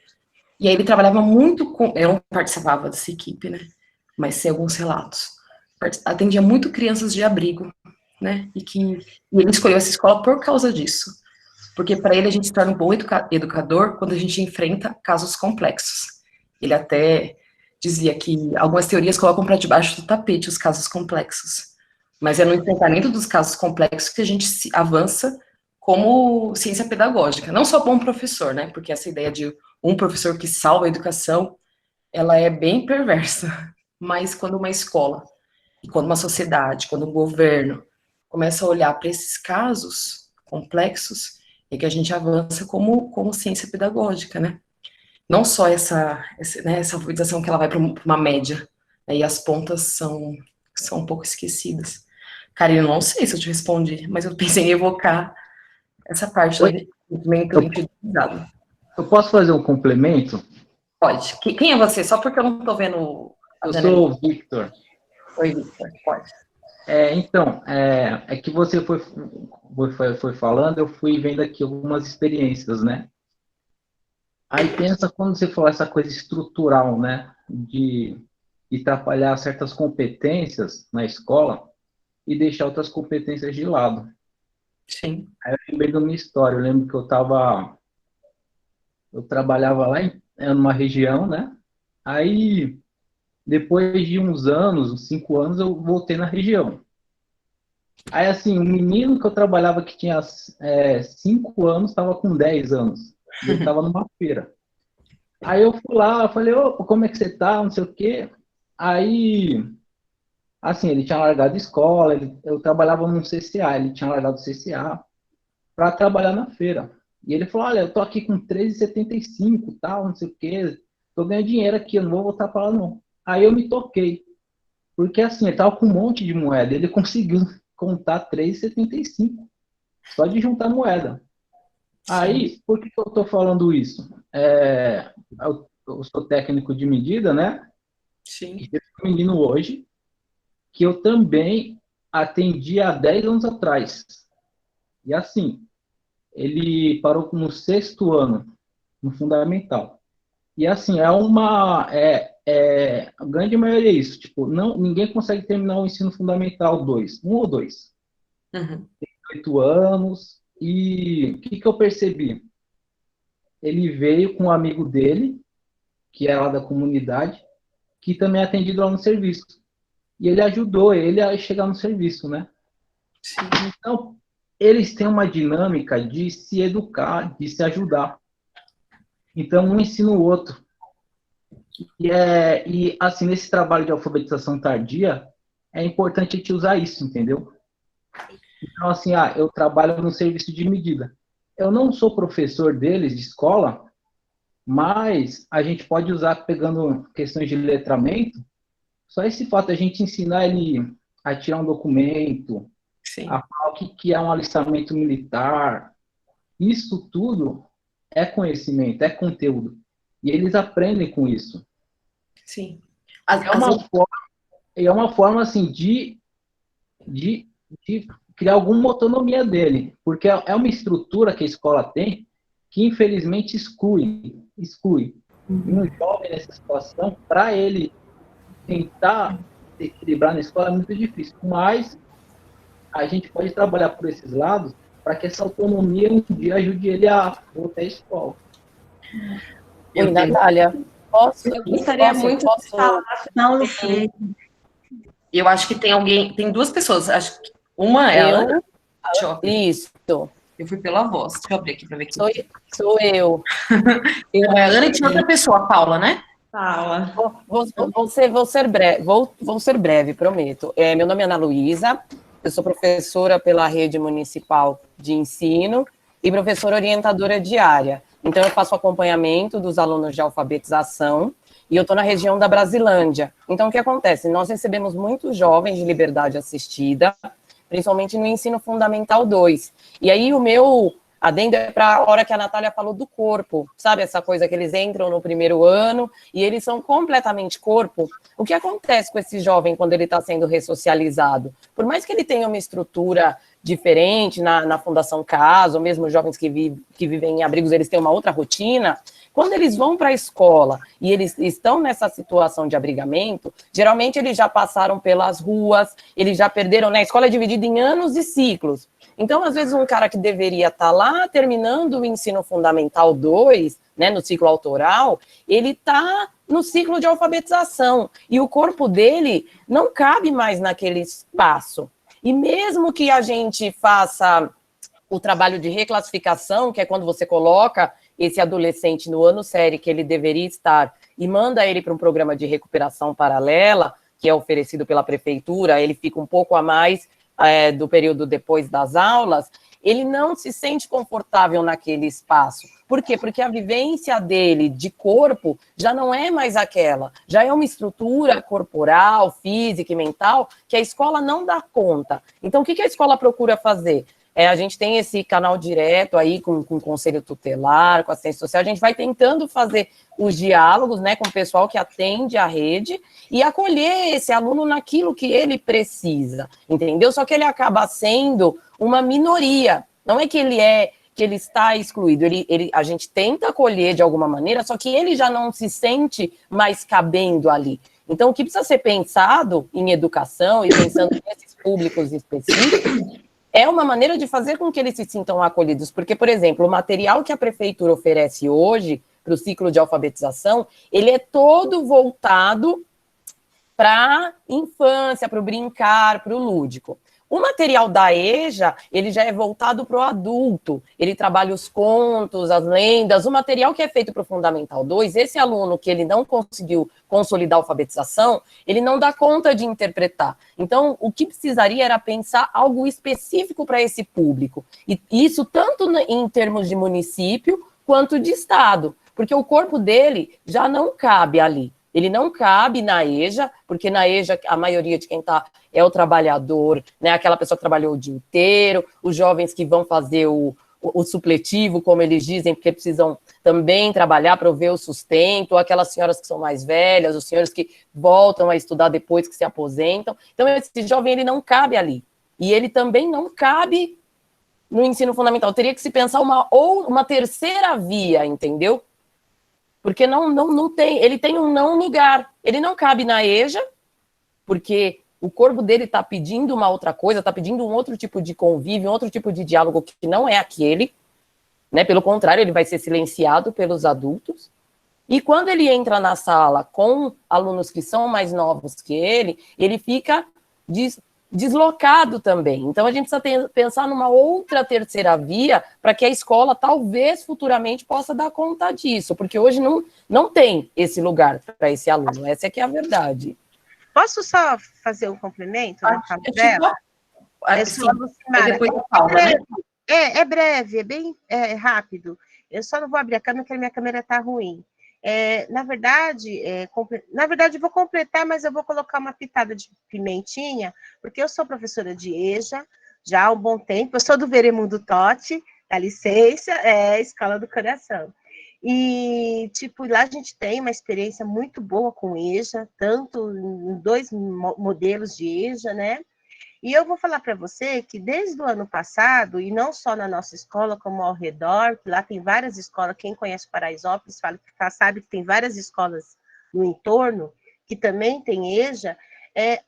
E aí ele trabalhava muito com... Eu não participava dessa equipe, né? Mas sei alguns relatos. Atendia muito crianças de abrigo, né? E ele escolheu essa escola por causa disso. Porque para ele a gente se torna um bom educador quando a gente enfrenta casos complexos. Ele até dizia que algumas teorias colocam para debaixo do tapete os casos complexos. Mas é no enfrentamento dos casos complexos que a gente avança como ciência pedagógica. Não só bom professor, né? Porque essa ideia de um professor que salva a educação, ela é bem perversa. Mas quando uma escola, e quando uma sociedade, quando um governo começa a olhar para esses casos complexos, é que a gente avança como ciência pedagógica, né? Não só essa alfabetização que ela vai para uma média, né, e as pontas são um pouco esquecidas. Karina, não sei se eu te respondi, mas eu pensei em evocar essa parte do desenvolvimento individualizado. Eu posso fazer um complemento? Pode. Quem é você? Só porque eu não estou vendo... Eu sou o Victor. Oi, Victor, pode. Então, é que você foi falando, eu fui vendo aqui algumas experiências, né? Aí pensa quando você falou essa coisa estrutural, né? De atrapalhar certas competências na escola e deixar outras competências de lado. Sim. Aí eu lembrei da minha história. Eu lembro que eu trabalhava lá numa região, né? Aí, depois de uns 5 anos, eu voltei na região. Aí, assim, um menino que eu trabalhava que tinha 5 anos, estava com 10 anos. Ele estava numa feira. Aí eu fui lá, eu falei, opa, como é que você tá? Não sei o quê. Aí, assim, ele tinha largado a escola, eu trabalhava num CCA, ele tinha largado o CCA para trabalhar na feira. E ele falou, olha, eu tô aqui com R$13,75, tal, não sei o quê, tô ganhando dinheiro aqui, eu não vou voltar para lá, não. Aí eu me toquei, porque assim, ele tava com um monte de moeda, ele conseguiu contar R$3,75, só de juntar moeda. Aí, por que eu tô falando isso? Eu sou técnico de medida, né? Sim. E tem um menino hoje, que eu também atendi há 10 anos atrás. E assim, ele parou no 6º ano, no fundamental. E assim, a grande maioria é isso, tipo, ninguém consegue terminar o ensino fundamental 2, 1 ou 2. Uhum. Tem 8 anos, e o que eu percebi? Ele veio com um amigo dele, que é lá da comunidade, que também é atendido lá no serviço. E ele ajudou ele a chegar no serviço, né? Sim. Então, eles têm uma dinâmica de se educar, de se ajudar. Então, um ensina o outro. E assim, nesse trabalho de alfabetização tardia, é importante a gente usar isso, entendeu? Então, assim, eu trabalho no serviço de medida. Eu não sou professor deles de escola, mas a gente pode usar, pegando questões de letramento, só esse fato de a gente ensinar ele a tirar um documento, Sim. a falar o que é um alistamento militar, isso tudo é conhecimento, é conteúdo. E eles aprendem com isso. Sim. É uma forma assim, de criar alguma autonomia dele. Porque é uma estrutura que a escola tem que, infelizmente, exclui. E um jovem nessa situação, para ele tentar se equilibrar na escola é muito difícil. Mas a gente pode trabalhar por esses lados para que essa autonomia um dia ajude ele a voltar à escola. Oi, Natália, Eu gostaria muito de falar. Paulo Freire. Eu acho que tem alguém, tem duas pessoas. Acho que uma é a Ana. Isso. Eu fui pela voz. Deixa eu abrir aqui para ver quem. Sou eu. É a Ana e tinha outra pessoa, a Paula, né? Paula. Vou ser breve, prometo. Meu nome é Ana Luísa, eu sou professora pela Rede Municipal de Ensino e professora orientadora diária. Então, eu faço acompanhamento dos alunos de alfabetização e eu estou na região da Brasilândia. Então, o que acontece? Nós recebemos muitos jovens de liberdade assistida, principalmente no ensino fundamental 2. E aí, o meu adendo é para a hora que a Natália falou do corpo, sabe? Essa coisa que eles entram no primeiro ano e eles são completamente corpo. O que acontece com esse jovem quando ele está sendo ressocializado? Por mais que ele tenha uma estrutura diferente na Fundação Casa, ou mesmo jovens que vivem em abrigos, eles têm uma outra rotina. Quando eles vão para a escola e eles estão nessa situação de abrigamento, geralmente eles já passaram pelas ruas, eles já perderam, né? A escola é dividida em anos e ciclos. Então, às vezes, um cara que deveria estar lá terminando o ensino fundamental 2, né, no ciclo autoral, ele está no ciclo de alfabetização e o corpo dele não cabe mais naquele espaço. E mesmo que a gente faça o trabalho de reclassificação, que é quando você coloca esse adolescente no ano sério que ele deveria estar e manda ele para um programa de recuperação paralela, que é oferecido pela prefeitura, ele fica um pouco a mais do período depois das aulas, ele não se sente confortável naquele espaço. Por quê? Porque a vivência dele de corpo já não é mais aquela, já é uma estrutura corporal, física e mental que a escola não dá conta. Então, o que a escola procura fazer? A gente tem esse canal direto aí com o Conselho Tutelar, com a assistência social, a gente vai tentando fazer os diálogos, né, com o pessoal que atende a rede e acolher esse aluno naquilo que ele precisa, entendeu? Só que ele acaba sendo uma minoria, não é que ele está excluído, a gente tenta acolher de alguma maneira, só que ele já não se sente mais cabendo ali. Então, o que precisa ser pensado em educação e pensando nesses públicos específicos é uma maneira de fazer com que eles se sintam acolhidos, porque, por exemplo, o material que a prefeitura oferece hoje para o ciclo de alfabetização, ele é todo voltado para a infância, para o brincar, para o lúdico. O material da EJA, ele já é voltado para o adulto, ele trabalha os contos, as lendas, o material que é feito para o Fundamental 2, esse aluno que ele não conseguiu consolidar a alfabetização, ele não dá conta de interpretar. Então, o que precisaria era pensar algo específico para esse público, e isso tanto em termos de município, quanto de estado, porque o corpo dele já não cabe ali. Ele não cabe na EJA, porque na EJA a maioria de quem está é o trabalhador, né, aquela pessoa que trabalhou o dia inteiro, os jovens que vão fazer o supletivo, como eles dizem, porque precisam também trabalhar, prover o sustento, aquelas senhoras que são mais velhas, os senhores que voltam a estudar depois que se aposentam. Então, esse jovem, ele não cabe ali. E ele também não cabe no ensino fundamental. Teria que se pensar uma terceira via, entendeu? Porque não tem, ele tem um não lugar, ele não cabe na EJA, porque o corpo dele está pedindo uma outra coisa, está pedindo um outro tipo de convívio, um outro tipo de diálogo que não é aquele, né? Pelo contrário, ele vai ser silenciado pelos adultos, e quando ele entra na sala com alunos que são mais novos que ele fica deslocado também. Então, a gente precisa pensar numa outra terceira via para que a escola, talvez, futuramente, possa dar conta disso, porque hoje não tem esse lugar para esse aluno. Essa é que é a verdade. Posso só fazer um complemento na fala dela? Depois eu falo, né? É breve, é bem rápido. Eu só não vou abrir a câmera, porque a minha câmera está ruim. Na verdade, eu vou completar, mas eu vou colocar uma pitada de pimentinha, porque eu sou professora de EJA já há um bom tempo, eu sou do Veremundo Totti, dá licença, Escola do Coração. E, lá a gente tem uma experiência muito boa com EJA, tanto em 2 modelos de EJA, né? E eu vou falar para você que desde o ano passado, e não só na nossa escola, como ao redor, que lá tem várias escolas, quem conhece Paraisópolis sabe que tem várias escolas no entorno, que também tem EJA,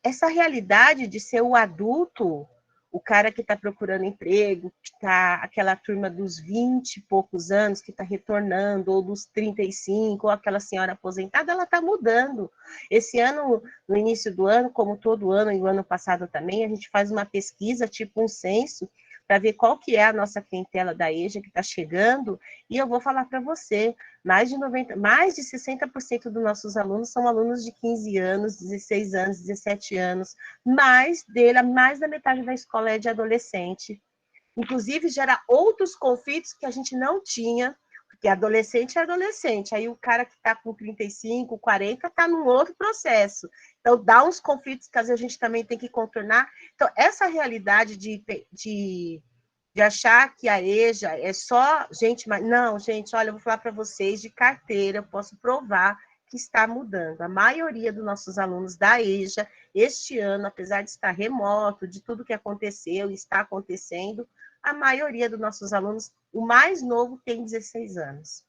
essa realidade de ser o adulto o cara que está procurando emprego, que está aquela turma dos 20 e poucos anos, que está retornando, ou dos 35, ou aquela senhora aposentada, ela está mudando. Esse ano, no início do ano, como todo ano, e o ano passado também, a gente faz uma pesquisa, tipo um censo, para ver qual que é a nossa clientela da EJA que está chegando, e eu vou falar para você, mais de 60% dos nossos alunos são alunos de 15 anos, 16 anos, 17 anos, mais da metade da escola é de adolescente. Inclusive, gera outros conflitos que a gente não tinha, porque adolescente é adolescente, aí o cara que está com 35, 40, está num outro processo. Então, dá uns conflitos que às vezes a gente também tem que contornar. Então, essa realidade de achar que a EJA é só gente... Não, gente, olha, eu vou falar para vocês, de carteira, eu posso provar que está mudando. A maioria dos nossos alunos da EJA, este ano, apesar de estar remoto, de tudo que aconteceu e está acontecendo, a maioria dos nossos alunos, o mais novo, tem 16 anos.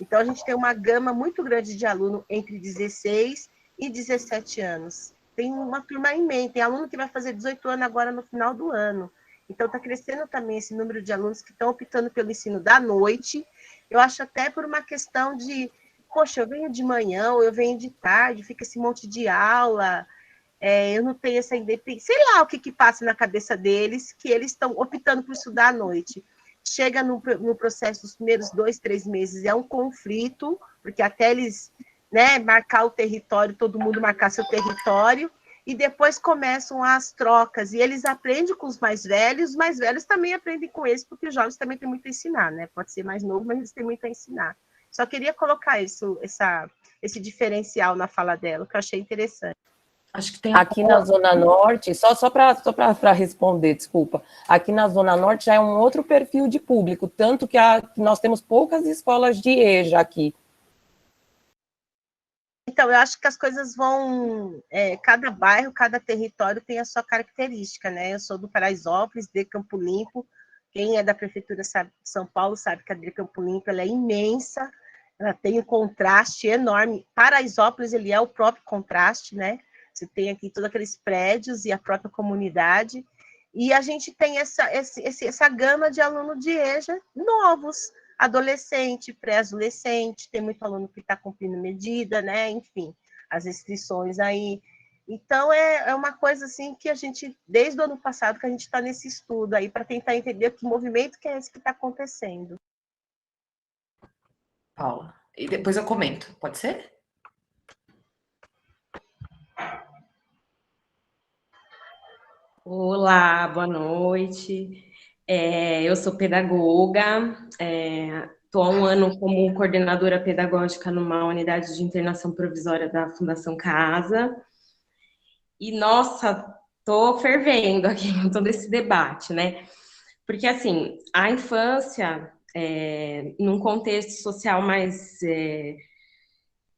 Então, a gente tem uma gama muito grande de aluno entre 16 e 17 anos. Tem uma turma imensa, tem aluno que vai fazer 18 anos agora no final do ano. Então, está crescendo também esse número de alunos que estão optando pelo ensino da noite. Eu acho até por uma questão de, poxa, eu venho de manhã ou eu venho de tarde, fica esse monte de aula, eu não tenho essa independência. Sei lá o que passa na cabeça deles, que eles estão optando por estudar à noite. Chega no processo dos primeiros 2, 3 meses, é um conflito, porque até eles, né, marcar o território, todo mundo marcar seu território, e depois começam as trocas, e eles aprendem com os mais velhos também aprendem com eles, porque os jovens também têm muito a ensinar, né? Pode ser mais novo, mas eles têm muito a ensinar. Só queria colocar esse diferencial na fala dela, que eu achei interessante. Acho que tem aqui na Zona Norte, só para responder, desculpa, aqui na Zona Norte já é um outro perfil de público, tanto que nós temos poucas escolas de EJA aqui. Então, eu acho que as coisas vão... cada bairro, cada território tem a sua característica, né? Eu sou do Paraisópolis, de Campo Limpo. Quem é da Prefeitura de São Paulo sabe que a de Campo Limpo ela é imensa, ela tem um contraste enorme. Paraisópolis, ele é o próprio contraste, né? Você tem aqui todos aqueles prédios e a própria comunidade. E a gente tem essa gama de alunos de EJA novos, adolescente, pré-adolescente, tem muito aluno que está cumprindo medida, né? Enfim, as restrições aí. Então, é uma coisa assim que a gente, desde o ano passado, que a gente está nesse estudo aí, para tentar entender que movimento que é esse que está acontecendo. Paula, e depois eu comento, pode ser? Olá, boa noite. Eu sou pedagoga, estou há um ano como coordenadora pedagógica numa unidade de internação provisória da Fundação Casa. E, nossa, estou fervendo aqui com todo esse debate, né? Porque, assim, a infância, num contexto social mais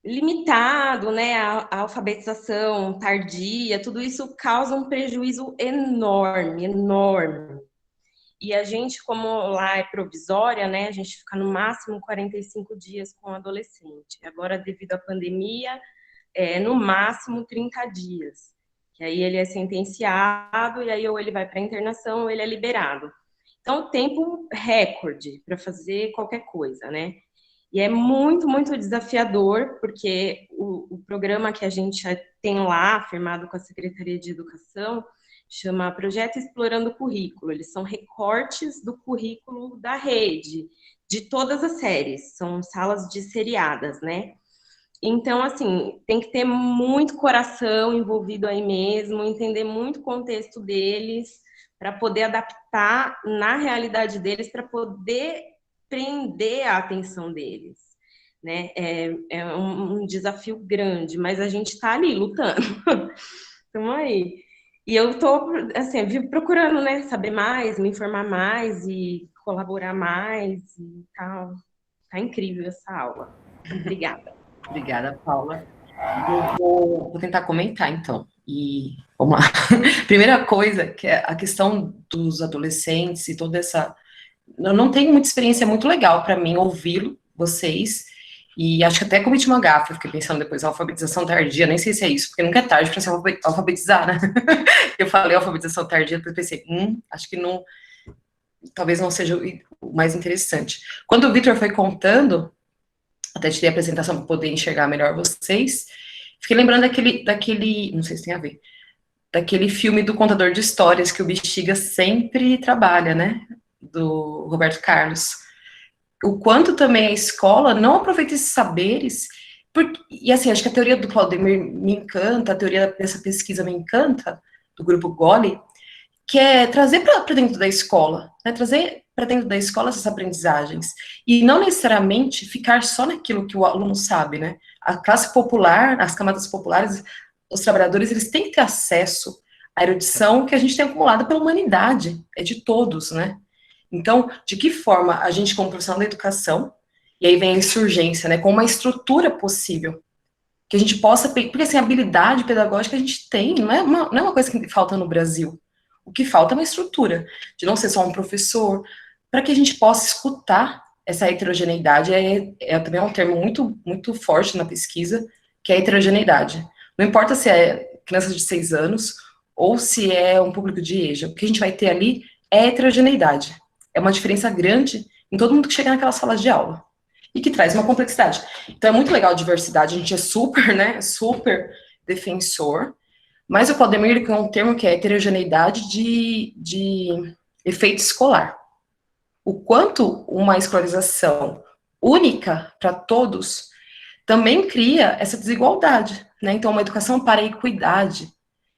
limitado, né, a alfabetização tardia, tudo isso causa um prejuízo enorme, enorme. E a gente, como lá é provisória, né, a gente fica no máximo 45 dias com o adolescente. Agora, devido à pandemia, no máximo 30 dias. Que aí ele é sentenciado, e aí ou ele vai para a internação ou ele é liberado. Então, tempo recorde para fazer qualquer coisa, né? E é muito, muito desafiador, porque o programa que a gente tem lá, firmado com a Secretaria de Educação, chama Projeto Explorando o Currículo. Eles são recortes do currículo da rede, de todas as séries, são salas de seriadas, né? Então, assim, tem que ter muito coração envolvido aí mesmo, entender muito o contexto deles, para poder adaptar na realidade deles, para poder prender a atenção deles, né? É um desafio grande, mas a gente está ali lutando. Estamos aí. E eu estou, assim, procurando, né, saber mais, me informar mais e colaborar mais e tal. Tá incrível essa aula. Obrigada. Obrigada, Paula. Eu vou tentar comentar, então. E vamos lá. Primeira coisa, que é a questão dos adolescentes e toda essa... Eu não tenho muita experiência, muito legal para mim ouvi-lo, vocês, E acho que até cometi uma gafe, eu fiquei pensando depois, alfabetização tardia, nem sei se é isso, porque nunca é tarde para se alfabetizar, né? Eu falei alfabetização tardia, depois pensei, acho que não, talvez não seja o mais interessante. Quando o Vitor foi contando, até tirei a apresentação para poder enxergar melhor vocês, fiquei lembrando daquele, não sei se tem a ver, daquele filme do contador de histórias que o Bexiga sempre trabalha, né? Do Roberto Carlos. O quanto também a escola não aproveita esses saberes, e assim, acho que a teoria do Claudemir me encanta, a teoria dessa pesquisa me encanta, do grupo Goli, que é trazer para dentro da escola, né, trazer para dentro da escola essas aprendizagens, e não necessariamente ficar só naquilo que o aluno sabe, né, a classe popular, as camadas populares, os trabalhadores, eles têm que ter acesso à erudição que a gente tem acumulada pela humanidade, é de todos, né. Então, de que forma a gente, como profissional da educação, e aí vem a insurgência, né, com uma estrutura possível, que a gente possa, porque assim, a habilidade pedagógica a gente tem, não é uma coisa que falta no Brasil. O que falta é uma estrutura, de não ser só um professor, para que a gente possa escutar essa heterogeneidade, também um termo muito, muito forte na pesquisa, que é a heterogeneidade. Não importa se é crianças de 6 anos, ou se é um público de EJA, o que a gente vai ter ali é heterogeneidade. É uma diferença grande em todo mundo que chega naquelas salas de aula. E que traz uma complexidade. Então, é muito legal a diversidade, a gente é super, né, super defensor, mas o Claudemir tem um termo que é heterogeneidade de efeito escolar. O quanto uma escolarização única para todos também cria essa desigualdade, né? Então, uma educação para a equidade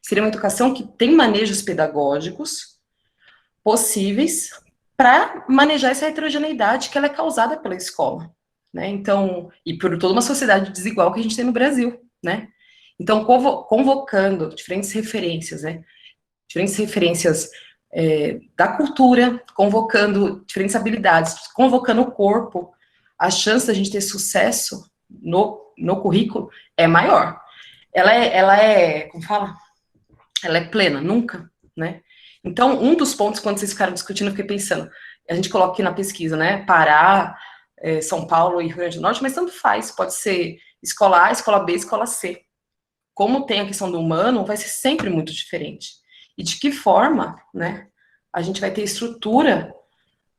seria uma educação que tem manejos pedagógicos possíveis para manejar essa heterogeneidade que ela é causada pela escola, né? Então, e por toda uma sociedade desigual que a gente tem no Brasil, né? Então, convocando diferentes referências, né? Diferentes referências da cultura, convocando diferentes habilidades, convocando o corpo, a chance da gente ter sucesso no currículo é maior. Ela é, como fala? Ela é plena, nunca, né? Então, um dos pontos, quando vocês ficaram discutindo, eu fiquei pensando, a gente coloca aqui na pesquisa, né, Pará, São Paulo e Rio Grande do Norte, mas tanto faz, pode ser escola A, escola B, escola C. Como tem a questão do humano, vai ser sempre muito diferente. E de que forma, né, a gente vai ter estrutura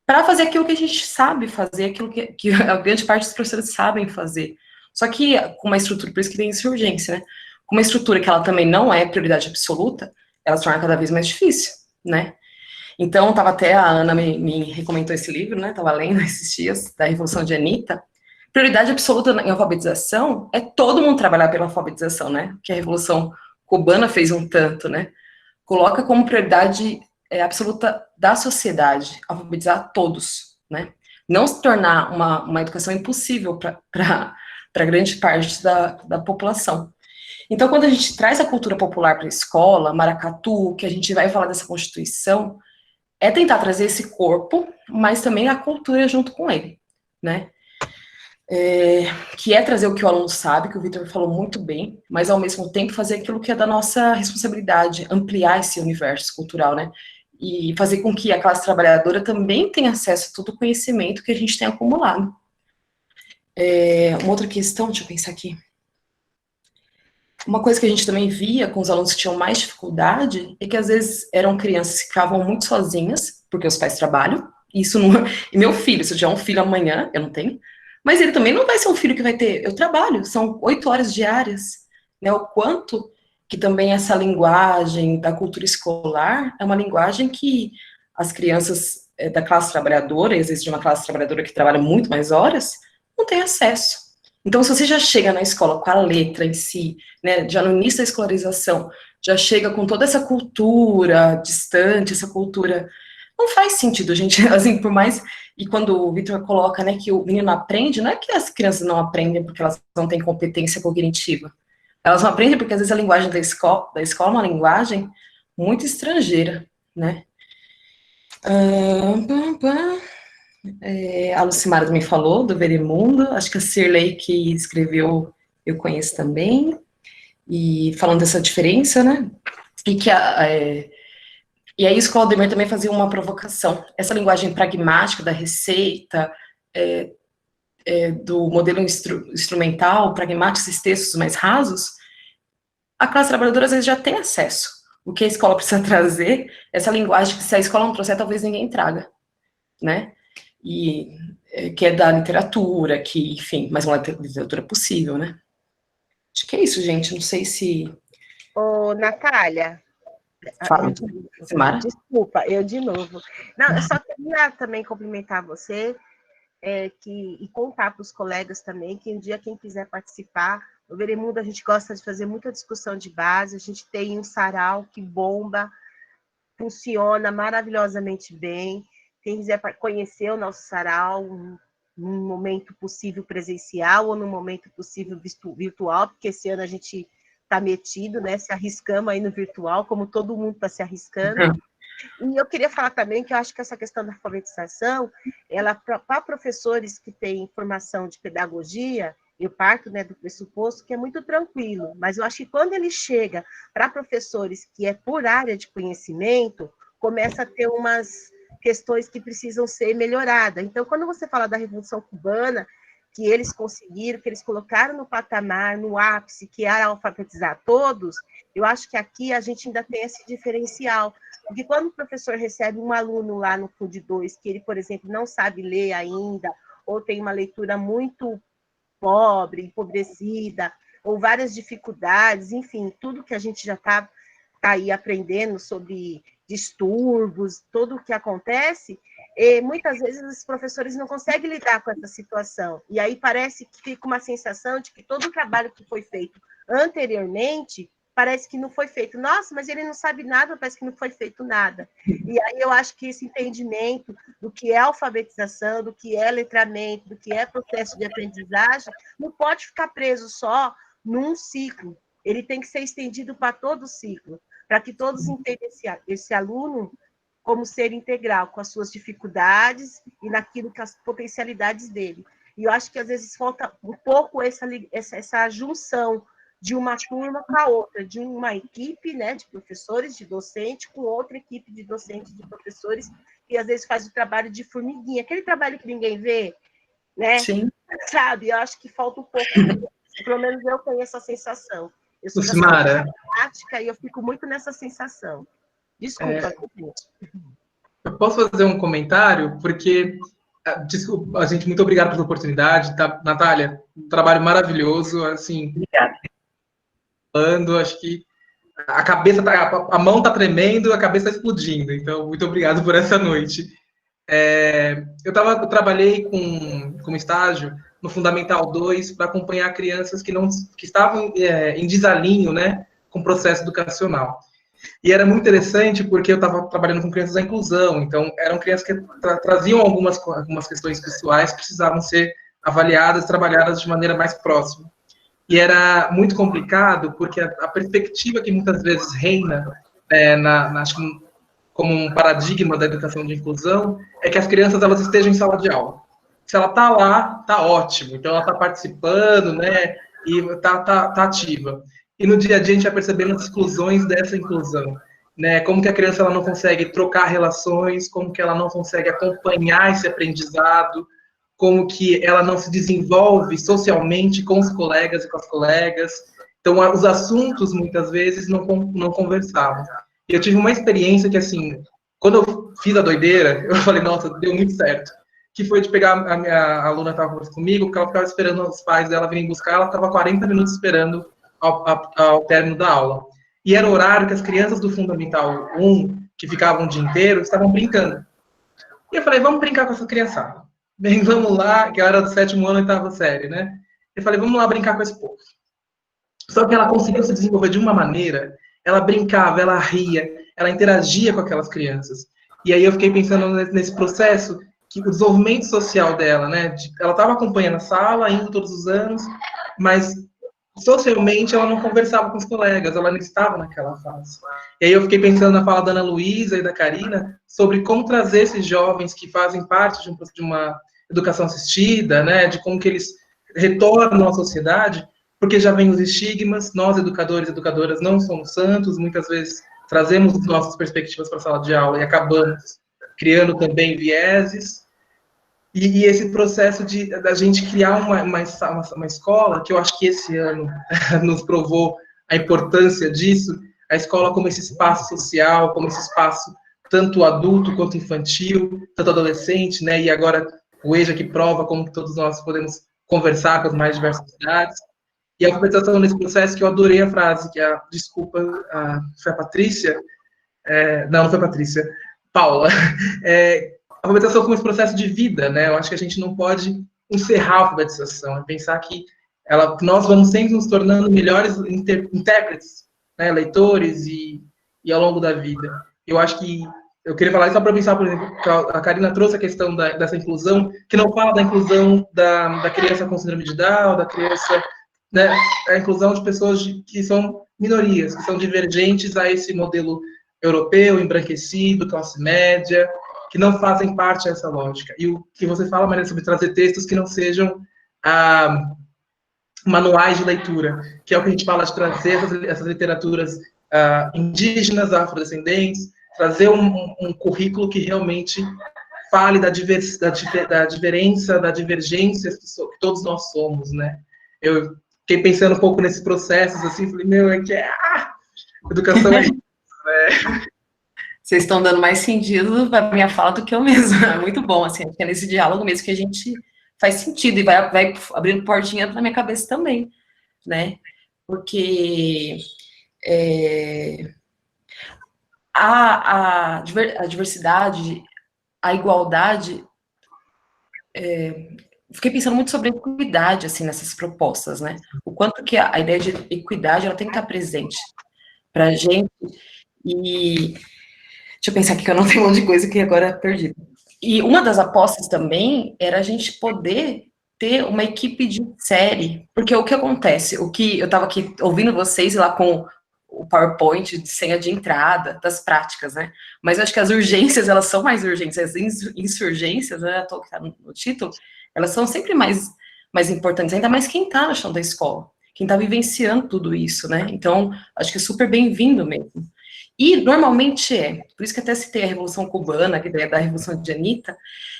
para fazer aquilo que a gente sabe fazer, aquilo que a grande parte dos professores sabem fazer. Só que com uma estrutura, por isso que tem insurgência, né, com uma estrutura que ela também não é prioridade absoluta, ela se torna cada vez mais difícil, né. Então, até a Ana me recomendou esse livro, né, estava lendo esses dias, da Revolução de Anitta. Prioridade absoluta em alfabetização é todo mundo trabalhar pela alfabetização, né, que a Revolução Cubana fez um tanto, né, coloca como prioridade absoluta da sociedade, alfabetizar todos, né, não se tornar uma educação impossível para grande parte da população. Então, quando a gente traz a cultura popular para a escola, maracatu, que a gente vai falar dessa Constituição, é tentar trazer esse corpo, mas também a cultura junto com ele, né, que é trazer o que o aluno sabe, que o Vitor falou muito bem, mas ao mesmo tempo fazer aquilo que é da nossa responsabilidade, ampliar esse universo cultural, né, e fazer com que a classe trabalhadora também tenha acesso a todo o conhecimento que a gente tem acumulado. Uma outra questão, deixa eu pensar aqui. Uma coisa que a gente também via com os alunos que tinham mais dificuldade é que às vezes eram crianças que ficavam muito sozinhas, porque os pais trabalham, isso não, e meu filho, se eu tiver um filho amanhã, eu não tenho, mas ele também não vai ser um filho que vai ter, eu trabalho, são 8 horas diárias, né, o quanto que também essa linguagem da cultura escolar é uma linguagem que as crianças da classe trabalhadora, e às vezes de uma classe trabalhadora que trabalha muito mais horas, não tem acesso. Então, se você já chega na escola com a letra em si, né, já no início da escolarização, já chega com toda essa cultura distante, essa cultura, não faz sentido, gente, assim, por mais, e quando o Vitor coloca, né, que o menino aprende, não é que as crianças não aprendem porque elas não têm competência cognitiva, elas não aprendem porque, às vezes, a linguagem da escola é uma linguagem muito estrangeira, né. A Lucimara também falou do Veremundo, acho que a Cirlei que escreveu, eu conheço também, e falando dessa diferença, né, e aí o Claudemir também fazia uma provocação, essa linguagem pragmática da receita, do modelo instrumental, pragmático, esses textos mais rasos, a classe trabalhadora às vezes já tem acesso. O que a escola precisa trazer, essa linguagem que se a escola não trouxer, talvez ninguém traga, né? E que é da literatura, que, enfim, mas uma literatura possível, né? Acho que é isso, gente. Não sei se... Ô, Natália... Fala, Samara. Desculpa, eu de novo. Não, eu só queria também cumprimentar você e contar para os colegas também que um dia quem quiser participar, no Veremundo a gente gosta de fazer muita discussão de base, a gente tem um sarau que bomba, funciona maravilhosamente bem. Quem quiser conhecer o nosso sarau, num momento possível presencial ou num momento possível virtual, porque esse ano a gente está metido, né? Se arriscamos aí no virtual, como todo mundo está se arriscando. E eu queria falar também que eu acho que essa questão da alfabetização, ela para professores que têm formação de pedagogia, eu parto, né, do pressuposto que é muito tranquilo, mas eu acho que quando ele chega para professores que é por área de conhecimento, começa a ter umas questões que precisam ser melhoradas. Então, quando você fala da Revolução Cubana, que eles conseguiram, que eles colocaram no patamar, no ápice, que era alfabetizar todos, eu acho que aqui a gente ainda tem esse diferencial. Porque quando o professor recebe um aluno lá no CUD 2, que ele, por exemplo, não sabe ler ainda, ou tem uma leitura muito pobre, empobrecida, ou várias dificuldades, enfim, tudo que a gente já está aí aprendendo sobre distúrbios, tudo o que acontece, e muitas vezes os professores não conseguem lidar com essa situação. E aí parece que fica uma sensação de que todo o trabalho que foi feito anteriormente parece que não foi feito. Nossa, mas ele não sabe nada, parece que não foi feito nada. E aí eu acho que esse entendimento do que é alfabetização, do que é letramento, do que é processo de aprendizagem, não pode ficar preso só num ciclo. Ele tem que ser estendido para todo o ciclo, para que todos entendam esse aluno como ser integral, com as suas dificuldades e naquilo que as potencialidades dele. E eu acho que às vezes falta um pouco essa junção de uma turma com a outra, de uma equipe, né, de professores, de docente, com outra equipe de docentes, de professores, que às vezes faz o trabalho de formiguinha, aquele trabalho que ninguém vê, né? Sim. Sabe, eu acho que falta um pouco, pelo menos eu tenho essa sensação. Eu sou Samara, prática e eu fico muito nessa sensação. Desculpa. eu posso fazer um comentário? Porque, desculpa, gente, muito obrigado pela oportunidade, tá? Natália, um trabalho maravilhoso, assim... Obrigada. Acho que a cabeça a mão tá tremendo, a cabeça tá explodindo. Então, muito obrigado por essa noite. Eu trabalhei com estágio no Fundamental 2 para acompanhar crianças que estavam em desalinho, né, com o processo educacional. E era muito interessante porque eu estava trabalhando com crianças da inclusão, então eram crianças que traziam algumas questões pessoais que precisavam ser avaliadas, trabalhadas de maneira mais próxima. E era muito complicado, porque a perspectiva que muitas vezes reina como um paradigma da educação de inclusão é que as crianças elas estejam em sala de aula. Se ela está lá, está ótimo. Então, ela está participando, né, e está ativa. E no dia a dia, a gente vai percebendo as exclusões dessa inclusão. Né, como que a criança ela não consegue trocar relações, como que ela não consegue acompanhar esse aprendizado, como que ela não se desenvolve socialmente com os colegas e com as colegas. Então, os assuntos, muitas vezes, não conversavam. E eu tive uma experiência que, assim, quando eu fiz a doideira, eu falei, nossa, deu muito certo. Que foi de pegar a minha aluna estava comigo, porque ela ficava esperando os pais dela virem buscar, ela estava 40 minutos esperando ao término da aula. E era o horário que as crianças do Fundamental 1, que ficavam o dia inteiro, estavam brincando. E eu falei, vamos brincar com essa criançada. Bem, vamos lá, que era do 7º ano, 8ª série, né? Eu falei, vamos lá brincar com esse povo. Só que ela conseguiu se desenvolver de uma maneira, ela brincava, ela ria, ela interagia com aquelas crianças. E aí eu fiquei pensando nesse processo, que o desenvolvimento social dela, né? Ela estava acompanhando a sala, indo todos os anos, mas socialmente ela não conversava com os colegas, ela não estava naquela fase. E aí eu fiquei pensando na fala da Ana Luísa e da Karina, sobre como trazer esses jovens que fazem parte de uma educação assistida, né, de como que eles retornam à sociedade, porque já vem os estigmas, nós educadores e educadoras não somos santos, muitas vezes trazemos nossas perspectivas para a sala de aula e acabamos criando também vieses. E esse processo da gente criar uma escola, que eu acho que esse ano nos provou a importância disso, a escola como esse espaço social, como esse espaço tanto adulto quanto infantil, tanto adolescente, né? E agora o EJA que prova como que todos nós podemos conversar com as mais diversas idades. E a alfabetização nesse processo, que eu adorei a frase, que desculpa, foi a Patrícia? Não foi a Patrícia, Paula. A alfabetização como esse processo de vida, né? Eu acho que a gente não pode encerrar a alfabetização, é pensar que nós vamos sempre nos tornando melhores intérpretes, né? Leitores e ao longo da vida. Eu acho que eu queria falar isso só para pensar, por exemplo, que a Karina trouxe a questão dessa inclusão, que não fala da inclusão da criança com síndrome de Down, da criança, né, a inclusão de pessoas que são minorias, que são divergentes a esse modelo europeu, embranquecido, classe média, que não fazem parte dessa lógica. E o que você fala, Maria, sobre trazer textos que não sejam manuais de leitura, que é o que a gente fala de trazer essas literaturas indígenas, afrodescendentes, trazer um currículo que realmente fale da diferença, da divergência que todos nós somos, né? Eu fiquei pensando um pouco nesses processos, assim, falei, educação é isso, né? Vocês estão dando mais sentido para minha fala do que eu mesma. É muito bom, assim, é nesse diálogo mesmo que a gente faz sentido e vai abrindo portinha na minha cabeça também, né? Porque a diversidade, a igualdade, fiquei pensando muito sobre a equidade, assim, nessas propostas, né? O quanto que a ideia de equidade, ela tem que estar presente para a gente. E deixa eu pensar aqui que eu não tenho um monte de coisa que agora perdi. E uma das apostas também era a gente poder ter uma equipe de série, porque o que acontece, o que eu estava aqui ouvindo vocês lá com o PowerPoint de senha de entrada, das práticas, né? Mas eu acho que as urgências, elas são mais urgentes, as insurgências, né, que está no título, elas são sempre mais importantes, ainda mais quem está no chão da escola, quem está vivenciando tudo isso, né? Então, acho que é super bem-vindo mesmo. E, normalmente, por isso que até citei a Revolução Cubana, que é da Revolução de Anitta,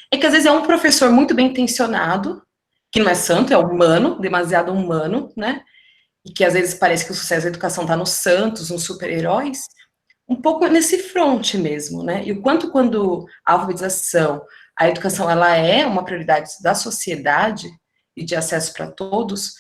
é que às vezes é um professor muito bem intencionado, que não é santo, é humano, demasiado humano, né? E que às vezes parece que o sucesso da educação está nos santos, nos super-heróis, um pouco nesse fronte mesmo, né? E o quanto quando a alfabetização, a educação, ela é uma prioridade da sociedade e de acesso para todos,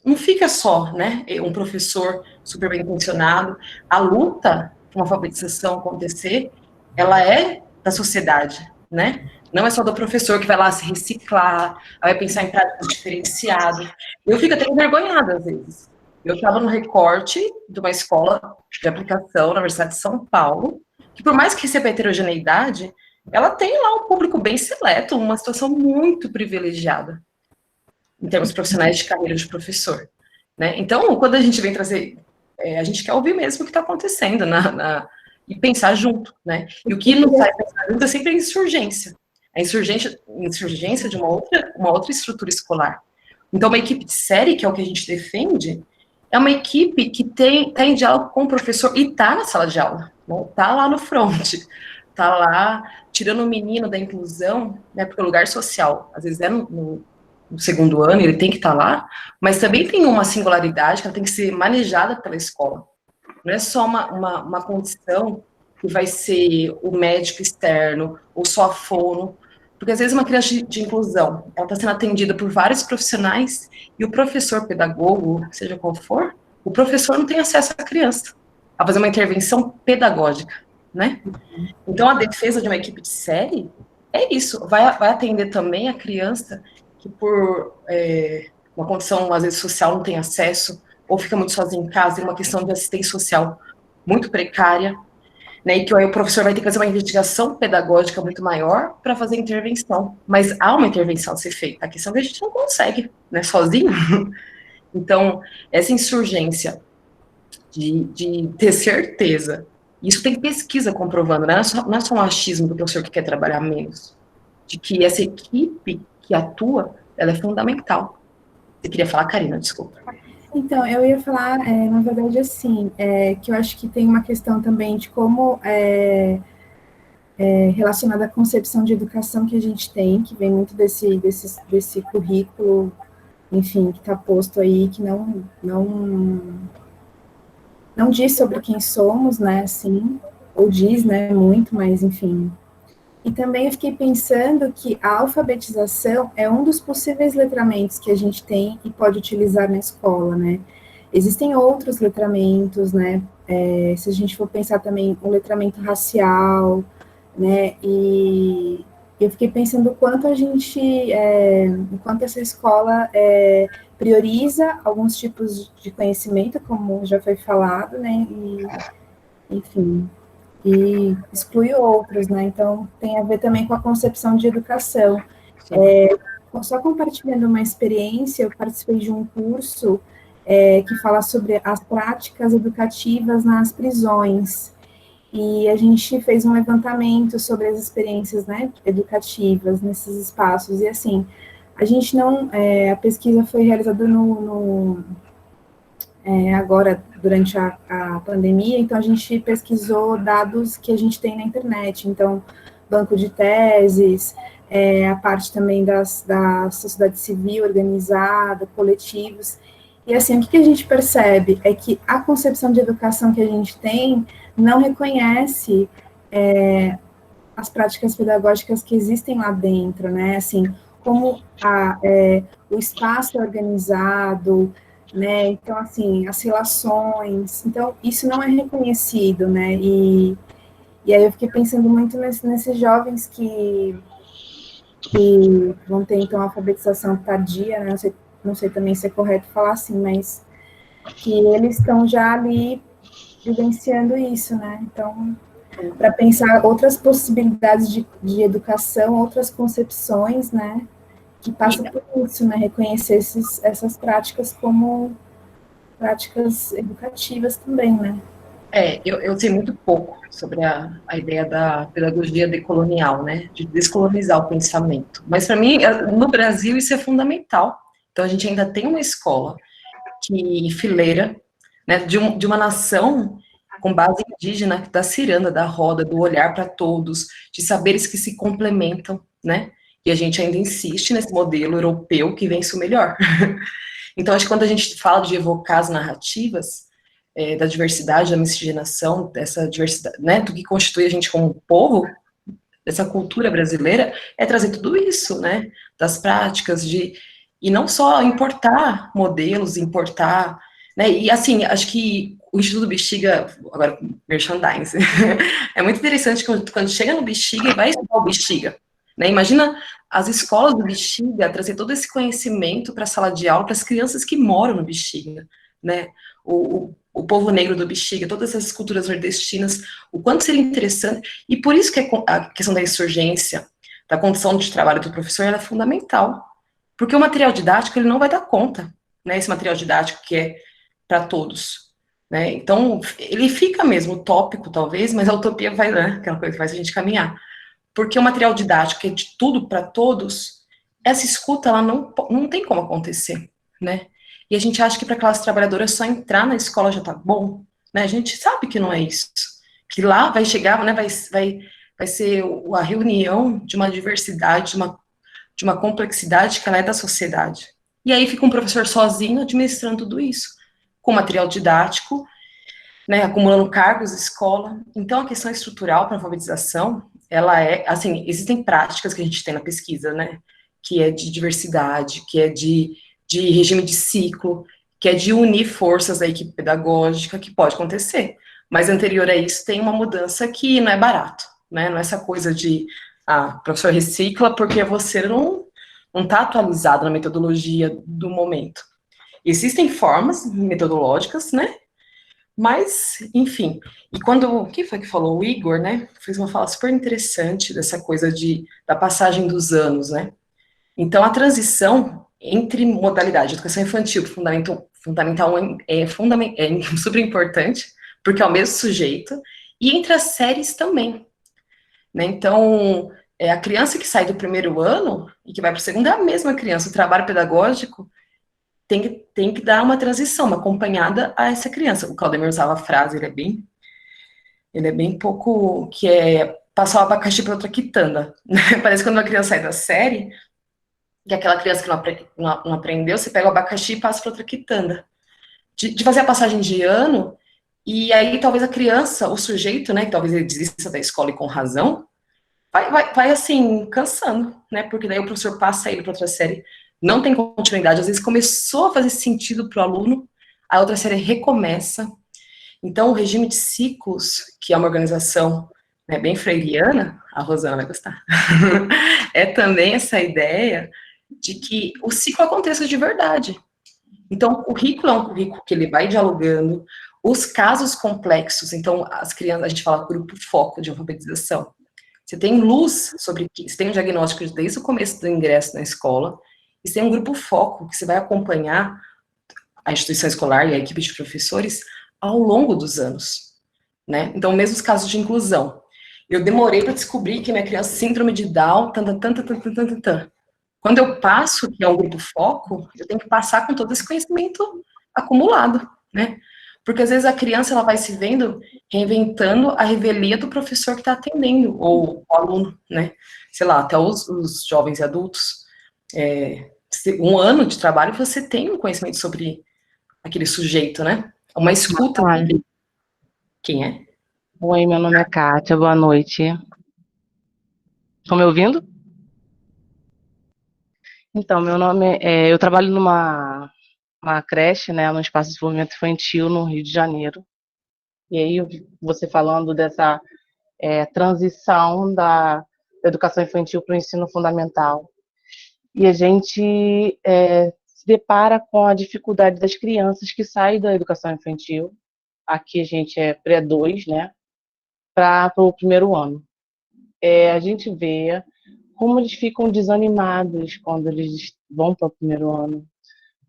não fica só, né, um professor super bem intencionado. A luta para uma alfabetização acontecer, ela é da sociedade, né? Não é só do professor que vai lá se reciclar, vai pensar em práticas diferenciadas. Eu fico até envergonhada, às vezes. Eu estava no recorte de uma escola de aplicação na Universidade de São Paulo, que por mais que receba heterogeneidade, ela tem lá um público bem seleto, uma situação muito privilegiada, em termos profissionais de carreira de professor, né? Então, quando a gente vem trazer, a gente quer ouvir mesmo o que está acontecendo e pensar junto, né? E o que nos faz pensar junto é sempre a insurgência. A insurgência de uma outra estrutura escolar. Então, uma equipe de série, que é o que a gente defende, é uma equipe que tá em diálogo com o professor e está na sala de aula, não está lá no front, está lá tirando o menino da inclusão, né, porque o lugar social, às vezes no segundo ano, ele tem que estar lá, mas também tem uma singularidade que ela tem que ser manejada pela escola. Não é só uma condição que vai ser o médico externo, ou só a fono, porque às vezes uma criança de inclusão, ela está sendo atendida por vários profissionais, e o professor pedagogo, seja qual for, o professor não tem acesso à criança, a fazer uma intervenção pedagógica, né? Então, a defesa de uma equipe de série é isso, vai atender também a criança que por uma condição, às vezes, social, não tem acesso, ou fica muito sozinho em casa, tem uma questão de assistência social muito precária, né, e que aí o professor vai ter que fazer uma investigação pedagógica muito maior para fazer intervenção, mas há uma intervenção a ser feita, a questão é que a gente não consegue, né, sozinho. Então, essa insurgência de ter certeza, isso tem pesquisa comprovando, né, não é só um achismo do professor que quer trabalhar menos, de que essa equipe que atua, ela é fundamental. Você queria falar, Karina, desculpa. Então, eu ia falar, na verdade, assim, que eu acho que tem uma questão também de como relacionada à concepção de educação que a gente tem, que vem muito desse currículo, enfim, que está posto aí, que não diz sobre quem somos, né, assim, ou diz, né, muito, mas, enfim. E também eu fiquei pensando que a alfabetização é um dos possíveis letramentos que a gente tem e pode utilizar na escola, né. Existem outros letramentos, né, se a gente for pensar também o letramento racial, né, e eu fiquei pensando o quanto a gente, enquanto essa escola prioriza alguns tipos de conhecimento, como já foi falado, né, e, enfim, e exclui outros, né, então tem a ver também com a concepção de educação. Só compartilhando uma experiência, eu participei de um curso que fala sobre as práticas educativas nas prisões, e a gente fez um levantamento sobre as experiências, né, educativas nesses espaços, e assim, a gente não, a pesquisa foi realizada agora, durante a pandemia, então a gente pesquisou dados que a gente tem na internet, então, banco de teses, a parte também da sociedade civil organizada, coletivos, e assim, o que a gente percebe é que a concepção de educação que a gente tem não reconhece as práticas pedagógicas que existem lá dentro, né, assim, como o espaço é organizado, né, então, assim, as relações, então, isso não é reconhecido, né, e aí eu fiquei pensando muito nesses jovens que vão ter, então, a alfabetização tardia, né, não sei também se é correto falar assim, mas que eles estão já ali vivenciando isso, né, então, para pensar outras possibilidades de educação, outras concepções, né, que passam por isso, né, reconhecer essas práticas como práticas educativas também, né. Eu sei muito pouco sobre a ideia da pedagogia decolonial, né, de descolonizar o pensamento, mas para mim, no Brasil, isso é fundamental. Então, a gente ainda tem uma escola fileira, né, de uma nação com base indígena, da ciranda, da roda, do olhar para todos, de saberes que se complementam, né, e a gente ainda insiste nesse modelo europeu que vence o melhor. Então, acho que quando a gente fala de evocar as narrativas da diversidade, da miscigenação, dessa diversidade, né, do que constitui a gente como povo, dessa cultura brasileira, é trazer tudo isso, né, das práticas, e não só importar modelos, né, e assim, acho que o Instituto Bexiga, agora, merchandising, é muito interessante quando chega no Bexiga e vai estudar o Bexiga, né, imagina as escolas do Bexiga trazer todo esse conhecimento para a sala de aula, para as crianças que moram no Bexiga, né, o povo negro do Bexiga, todas essas culturas nordestinas, o quanto seria interessante, e por isso que a questão da insurgência, da condição de trabalho do professor, ela é fundamental, porque o material didático, ele não vai dar conta, né, esse material didático que é para todos, né, então, ele fica mesmo utópico, talvez, mas a utopia vai, né, aquela coisa que faz a gente caminhar, porque o material didático, que é de tudo para todos, essa escuta, ela não tem como acontecer, né, e a gente acha que para a classe trabalhadora só entrar na escola já tá bom, né, a gente sabe que não é isso, que lá vai chegar, né, vai ser a reunião de uma diversidade, de uma complexidade que ela é da sociedade. E aí fica um professor sozinho administrando tudo isso, com material didático, né, acumulando cargos de escola. Então, a questão estrutural para a alfabetização, ela é, assim, existem práticas que a gente tem na pesquisa, né, que é de diversidade, que é de regime de ciclo, que é de unir forças da equipe pedagógica, que pode acontecer. Mas anterior a isso tem uma mudança que não é barato, né, não é essa coisa de, professor recicla porque você não está atualizado na metodologia do momento. Existem formas metodológicas, né, mas, enfim, e quem foi que falou? O Igor, né, fez uma fala super interessante dessa coisa da passagem dos anos, né, então a transição entre modalidade, educação infantil, fundamental é super importante, porque é o mesmo sujeito, e entre as séries também, né, então, a criança que sai do primeiro ano e que vai para o segundo é a mesma criança, o trabalho pedagógico tem que dar uma transição, uma acompanhada a essa criança. O Claudemir usava a frase, ele é bem pouco, que é passar o abacaxi para outra quitanda. Parece quando uma criança sai da série, que aquela criança que não aprendeu, você pega o abacaxi e passa para outra quitanda. De fazer a passagem de ano, e aí talvez a criança, o sujeito, né, que talvez ele desista da escola e com razão, vai assim, cansando, né, porque daí o professor passa ele para outra série, não tem continuidade, às vezes começou a fazer sentido para o aluno, a outra série recomeça. Então, o regime de ciclos, que é uma organização, né, bem freiriana, a Rosana vai gostar, é também essa ideia de que o ciclo aconteça de verdade. Então, o currículo é um currículo que ele vai dialogando, os casos complexos, então, as crianças, a gente fala grupo foco de alfabetização. Você tem luz sobre, você tem um diagnóstico desde o começo do ingresso na escola, e você tem um grupo foco que você vai acompanhar a instituição escolar e a equipe de professores ao longo dos anos, né? Então, mesmo os casos de inclusão. Eu demorei para descobrir que minha criança síndrome de Down, Quando eu passo, que é um grupo foco, eu tenho que passar com todo esse conhecimento acumulado, né? Porque às vezes a criança ela vai se vendo reinventando a revelia do professor que está atendendo, ou o aluno, né? Sei lá, até os jovens e adultos. Um ano de trabalho, você tem um conhecimento sobre aquele sujeito, né? Uma escuta. Quem é? Oi, meu nome é Kátia, boa noite. Estão me ouvindo? Então, meu nome eu trabalho numa creche, né, no Espaço de Desenvolvimento Infantil, no Rio de Janeiro. E aí, você falando dessa transição da educação infantil para o ensino fundamental. E a gente se depara com a dificuldade das crianças que saem da educação infantil. Aqui a gente é pré-2, né, para o primeiro ano. A gente vê como eles ficam desanimados quando eles vão para o primeiro ano,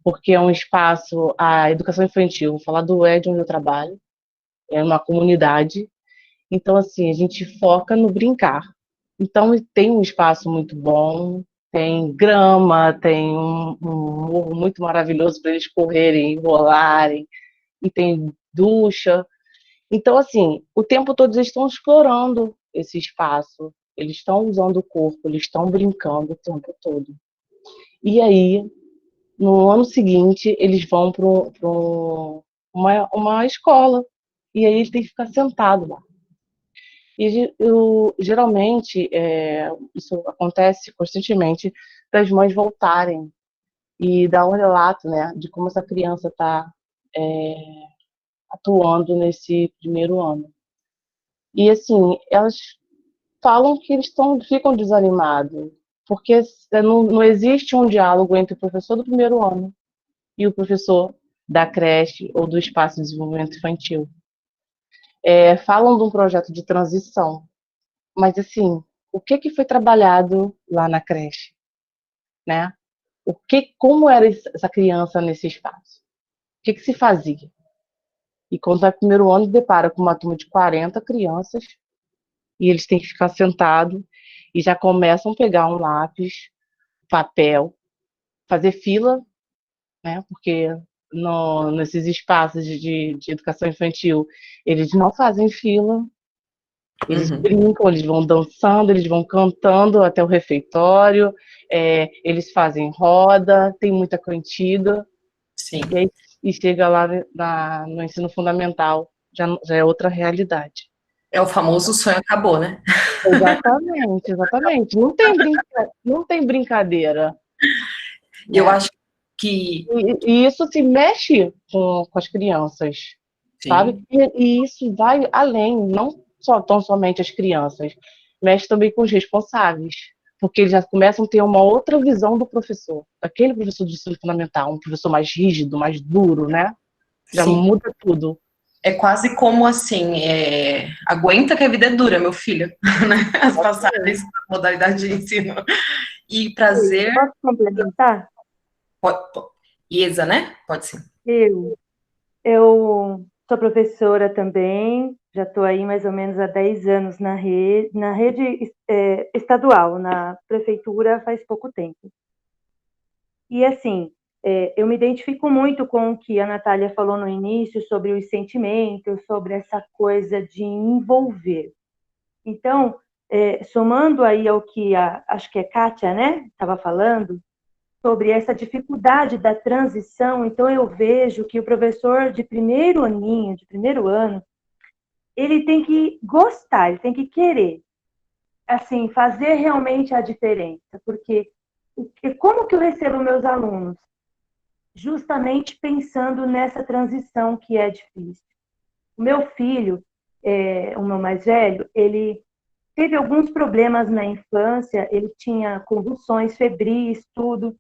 porque é um espaço, a educação infantil, vou falar do ED onde eu trabalho, é uma comunidade, então assim, a gente foca no brincar. Então tem um espaço muito bom, tem grama, tem um morro muito maravilhoso para eles correrem, rolarem, e tem ducha. Então, assim, o tempo todo eles estão explorando esse espaço, eles estão usando o corpo, eles estão brincando o tempo todo. E aí, no ano seguinte, eles vão para uma escola, e aí eles têm que ficar sentados lá. E geralmente, isso acontece constantemente, das mães voltarem e dar um relato, né, de como essa criança está atuando nesse primeiro ano. E assim, elas falam que eles ficam desanimados, porque não existe um diálogo entre o professor do primeiro ano e o professor da creche ou do espaço de desenvolvimento infantil. Falam de um projeto de transição, mas assim, o que foi trabalhado lá na creche, né? Como era essa criança nesse espaço? O que se fazia? E quando vai para o primeiro ano, depara com uma turma de 40 crianças, e eles têm que ficar sentados, e já começam a pegar um lápis, papel, fazer fila, né? Porque nesses espaços de educação infantil, eles não fazem fila, eles brincam, eles vão dançando, eles vão cantando até o refeitório, eles fazem roda, tem muita cantiga. Sim. E chega lá no ensino fundamental, já é outra realidade. É o famoso sonho acabou, né? Exatamente, exatamente. Não tem brincadeira. Eu acho que... E isso se mexe com as crianças, sabe? E isso vai além, não tão somente as crianças, mexe também com os responsáveis, porque eles já começam a ter uma outra visão do professor, daquele professor de ensino fundamental, um professor mais rígido, mais duro, né? Já muda tudo. É quase como assim, aguenta que a vida é dura, meu filho, né? As passagens da modalidade de ensino. E prazer... Posso complementar? Pode. Isa, né? Pode sim. Eu sou professora também, já estou aí mais ou menos há 10 anos na rede estadual, na prefeitura faz pouco tempo. E assim, eu me identifico muito com o que a Natália falou no início sobre os sentimentos, sobre essa coisa de envolver. Então, somando aí ao que acho que é Kátia, né, estava falando, sobre essa dificuldade da transição, então eu vejo que o professor de primeiro ano, ele tem que gostar, ele tem que querer, assim, fazer realmente a diferença, porque como que eu recebo meus alunos? Justamente pensando nessa transição que é difícil. O meu filho, o meu mais velho, ele teve alguns problemas na infância, ele tinha convulsões febris, tudo.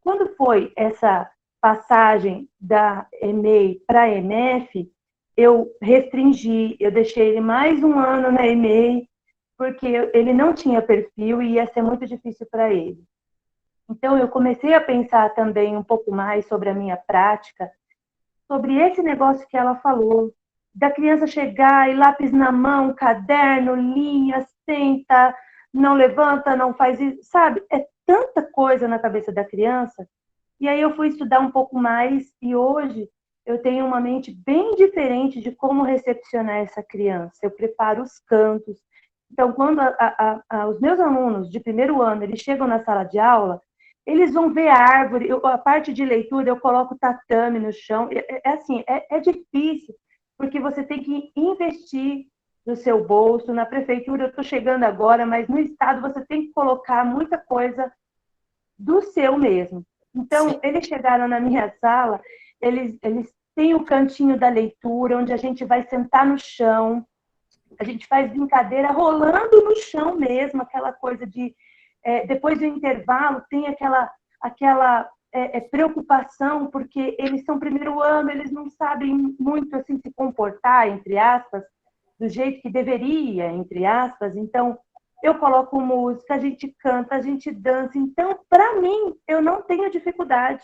Quando foi essa passagem da EMEI para a EMF, eu restringi, eu deixei ele mais um ano na EMEI, porque ele não tinha perfil e ia ser muito difícil para ele. Então, eu comecei a pensar também um pouco mais sobre a minha prática, sobre esse negócio que ela falou, da criança chegar e lápis na mão, caderno, linha, senta, não levanta, não faz isso, sabe? É tanta coisa na cabeça da criança. E aí eu fui estudar um pouco mais e hoje eu tenho uma mente bem diferente de como recepcionar essa criança. Eu preparo os cantos. Então, quando os meus alunos de primeiro ano, eles chegam na sala de aula, eles vão ver a árvore, a parte de leitura, eu coloco tatame no chão. Assim, é difícil, porque você tem que investir no seu bolso. Na prefeitura eu estou chegando agora, mas no estado você tem que colocar muita coisa do seu mesmo. Então, eles chegaram na minha sala, eles têm o cantinho da leitura, onde a gente vai sentar no chão, a gente faz brincadeira rolando no chão mesmo, aquela coisa de... depois do intervalo, tem aquela preocupação, porque eles são primeiro ano, eles não sabem muito assim se comportar, entre aspas, do jeito que deveria, entre aspas. Então, eu coloco música, a gente canta, a gente dança. Então, para mim, eu não tenho dificuldade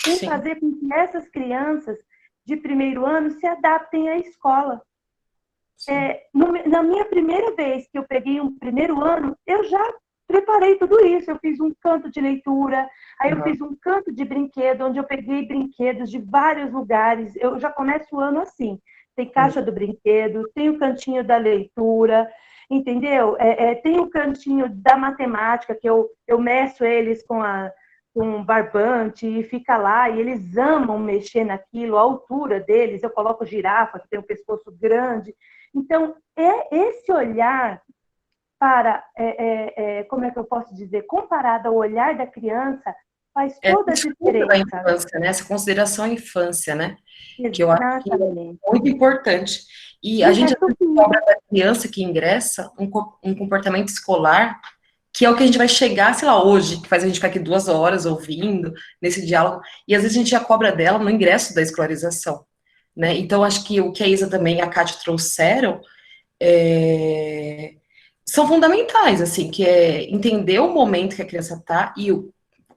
em fazer com que essas crianças de primeiro ano se adaptem à escola. Na minha primeira vez que eu peguei um primeiro ano, eu já preparei tudo isso. Eu fiz um canto de leitura, aí eu fiz um canto de brinquedo, onde eu peguei brinquedos de vários lugares. Eu já começo o ano assim. Tem caixa do brinquedo, tem o cantinho da leitura, entendeu? Tem o cantinho da matemática, que eu meço eles com um barbante e fica lá, e eles amam mexer naquilo, a altura deles, eu coloco girafa, que tem um pescoço grande. Então, esse olhar para, como é que eu posso dizer, comparado ao olhar da criança, faz toda a diferença. Da infância, né? Essa consideração à infância, né? Que eu acho que é muito importante. E a gente cobra da criança que ingressa um comportamento escolar, que é o que a gente vai chegar, sei lá, hoje, que faz a gente ficar aqui 2 horas ouvindo, nesse diálogo, e às vezes a gente já cobra dela no ingresso da escolarização, né? Então, acho que o que a Isa também e a Kátia trouxeram são fundamentais, assim, que é entender o momento que a criança está, e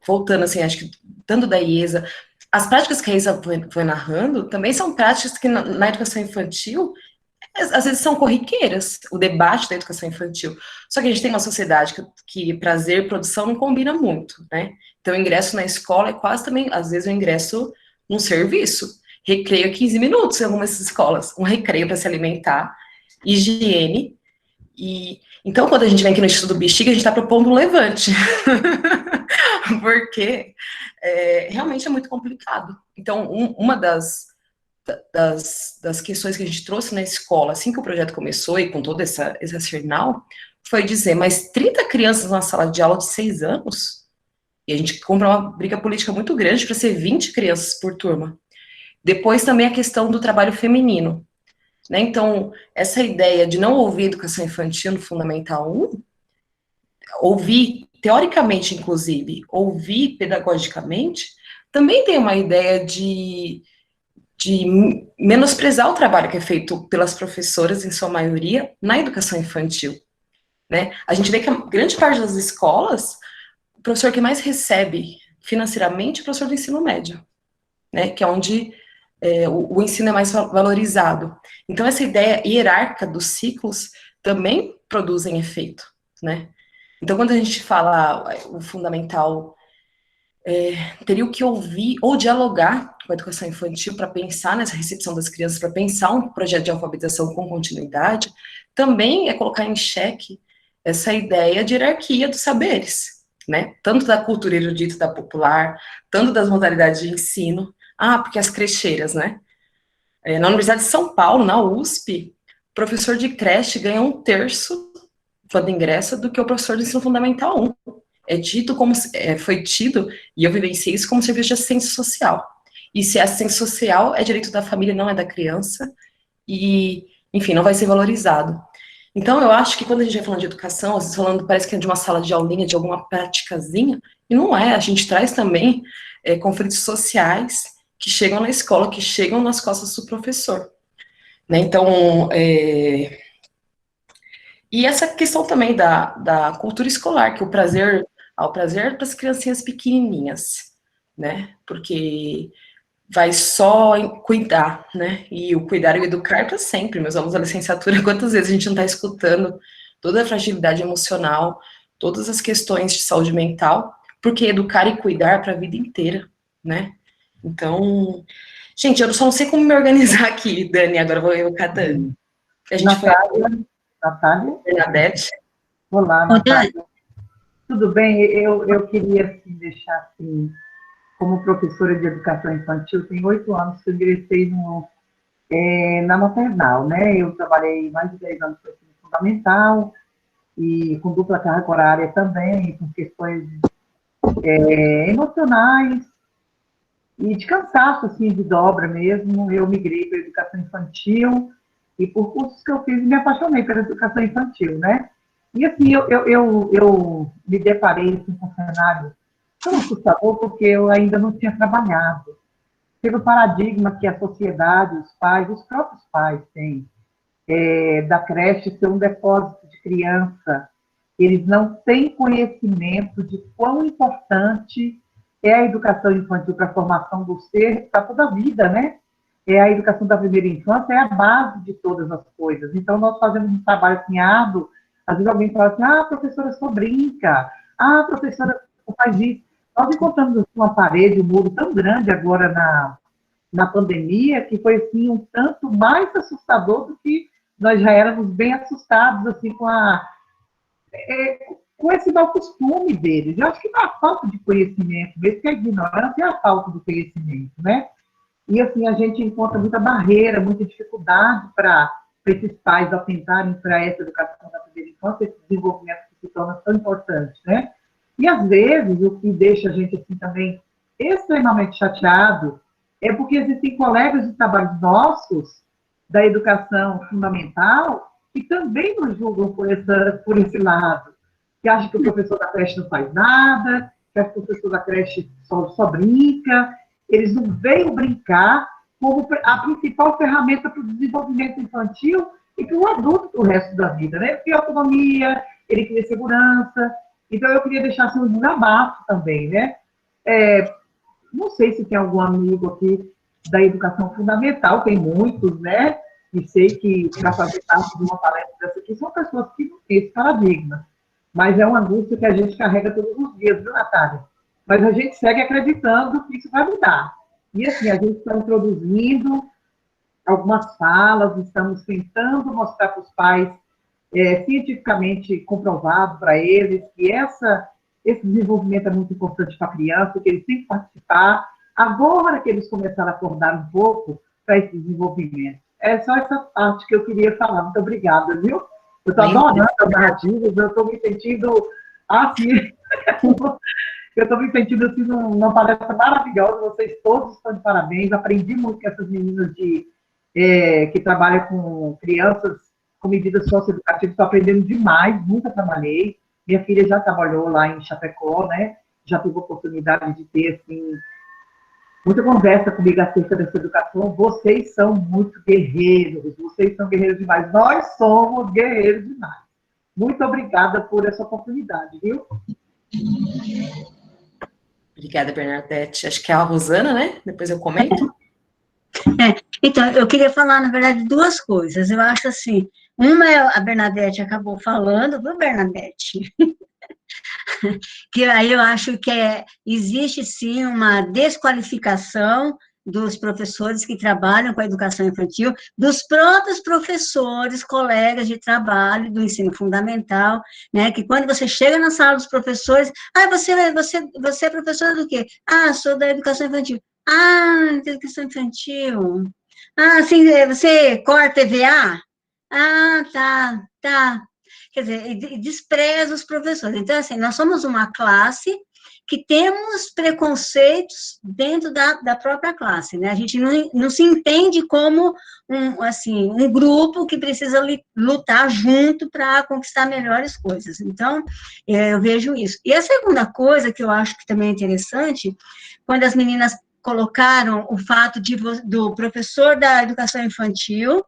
voltando, assim, acho que tanto da Isa, as práticas que a Isa foi narrando também são práticas que na educação infantil às vezes são corriqueiras, o debate da educação infantil. Só que a gente tem uma sociedade que prazer e produção não combina muito, né? Então, o ingresso na escola é quase também, às vezes, o ingresso num serviço. Recreio 15 minutos em algumas escolas. Um recreio para se alimentar, higiene. Então, quando a gente vem aqui no Instituto Bexiga, a gente está propondo um levante. Porque realmente é muito complicado. Então, uma das questões que a gente trouxe na escola, assim que o projeto começou, e com todo esse arsenal, foi dizer, mas 30 crianças na sala de aula de 6 anos, e a gente compra uma briga política muito grande para ser 20 crianças por turma. Depois também a questão do trabalho feminino, né? Então, essa ideia de não ouvir educação infantil no Fundamental 1, ouvir, teoricamente, inclusive, ouvir pedagogicamente, também tem uma ideia de menosprezar o trabalho que é feito pelas professoras, em sua maioria, na educação infantil, né? A gente vê que a grande parte das escolas, o professor que mais recebe financeiramente é o professor do ensino médio, né? Que é onde o ensino é mais valorizado. Então, essa ideia hierárquica dos ciclos também produzem efeito, né? Então, quando a gente fala o fundamental... teria que ouvir ou dialogar com a educação infantil para pensar nessa recepção das crianças, para pensar um projeto de alfabetização com continuidade, também é colocar em xeque essa ideia de hierarquia dos saberes, né? Tanto da cultura erudita da popular, tanto das modalidades de ensino. Ah, porque as crecheiras, né? Na Universidade de São Paulo, na USP, o professor de creche ganha 1/3 quando ingressa do que o professor do ensino fundamental 1. É dito como, foi tido, e eu vivenciei isso como serviço de assistência social. E se é assistência social, é direito da família, não é da criança, e, enfim, não vai ser valorizado. Então, eu acho que quando a gente vai falando de educação, às vezes falando, parece que é de uma sala de aulinha, de alguma praticazinha, e não é, a gente traz também conflitos sociais que chegam na escola, que chegam nas costas do professor. Né? Então, e essa questão também da cultura escolar, que o prazer para as criancinhas pequenininhas, né? Porque vai só em cuidar, né? E o cuidar e o educar para sempre. Meus alunos da licenciatura, quantas vezes a gente não está escutando toda a fragilidade emocional, todas as questões de saúde mental, porque educar e cuidar para a vida inteira, né? Então, gente, eu só não sei como me organizar aqui, Dani, agora vou evocar a Dani. A gente Natália? Bernadette. Olá, Natália. Tudo bem? Eu queria assim, deixar assim, como professora de educação infantil, tem 8 anos que eu ingressei na maternal, né? Eu trabalhei mais de 10 anos no ensino fundamental, e com dupla carga horária também, com questões emocionais, e de cansaço, assim, de dobra mesmo. Eu migrei para a educação infantil, e por cursos que eu fiz, me apaixonei pela educação infantil, né? E assim, eu me deparei assim, com um cenário tão assustador, porque eu ainda não tinha trabalhado. Pelo paradigma que a sociedade, os pais, os próprios pais têm, da creche ser um depósito de criança, eles não têm conhecimento de quão importante é a educação infantil para a formação do ser, para toda a vida, né? A educação da primeira infância é a base de todas as coisas. Então, nós fazemos um trabalho assim, árduo. Às vezes alguém fala assim, professora, só brinca. Professora, faz isso. Nós encontramos assim, uma parede, um muro tão grande agora na pandemia, que foi assim, um tanto mais assustador do que nós já éramos bem assustados assim, com esse mau costume deles. Eu acho que não é a falta de conhecimento, mesmo que a ignorância é a falta do conhecimento, né? E, assim, a gente encontra muita barreira, muita dificuldade para esses pais atentarem para essa educação da primeira infância, esse desenvolvimento que se torna tão importante, né? E, às vezes, o que deixa a gente, assim, também extremamente chateado é porque existem colegas de trabalho nossos da educação fundamental que também nos julgam por esse lado, que acham que o professor da creche não faz nada, que o professor da creche só brinca. Eles não veem brincar como a principal ferramenta para o desenvolvimento infantil e para o adulto para o resto da vida, né? Ele cria autonomia, ele cria segurança. Então, eu queria deixar assim, um desabafo também, né? Não sei se tem algum amigo aqui da educação fundamental, tem muitos, né? E sei que, para fazer parte de uma palestra dessa aqui, são pessoas que não têm esse paradigma. Mas é uma angústia que a gente carrega todos os dias, viu, Natália? Mas a gente segue acreditando que isso vai mudar. E, assim, a gente está introduzindo algumas falas, estamos tentando mostrar para os pais, cientificamente comprovado para eles, que esse desenvolvimento é muito importante para a criança, que eles têm que participar, agora que eles começaram a acordar um pouco para esse desenvolvimento. É só essa parte que eu queria falar. Muito obrigada, viu? Eu estou adorando as narrativas, eu estou me sentindo assim... Eu estou me sentindo assim, numa palestra maravilhosa, vocês todos estão de parabéns, aprendi muito com essas meninas que trabalham com crianças com medidas socioeducativas, estou aprendendo demais, nunca trabalhei, minha filha já trabalhou lá em Chapecó, né, já teve a oportunidade de ter, assim, muita conversa comigo acerca dessa educação. Vocês são muito guerreiros, vocês são guerreiros demais, nós somos guerreiros demais. Muito obrigada por essa oportunidade, viu? Obrigada, Bernadette. Acho que é a Rosana, né? Depois eu comento. Então, eu queria falar, na verdade, 2 coisas. Eu acho assim, uma a Bernadette acabou falando, viu, Bernadette? Que aí eu acho que existe, sim, uma desqualificação dos professores que trabalham com a educação infantil, dos próprios professores, colegas de trabalho do ensino fundamental, né, que quando você chega na sala dos professores, você é professora do quê? Sou da educação infantil. Educação infantil. Sim, você corta EVA? Tá. Quer dizer, despreza os professores. Então, assim, nós somos uma classe que temos preconceitos dentro da própria classe, né? A gente não se entende como um grupo que precisa lutar junto para conquistar melhores coisas. Então, eu vejo isso. E a segunda coisa que eu acho que também é interessante, quando as meninas colocaram o fato do professor da educação infantil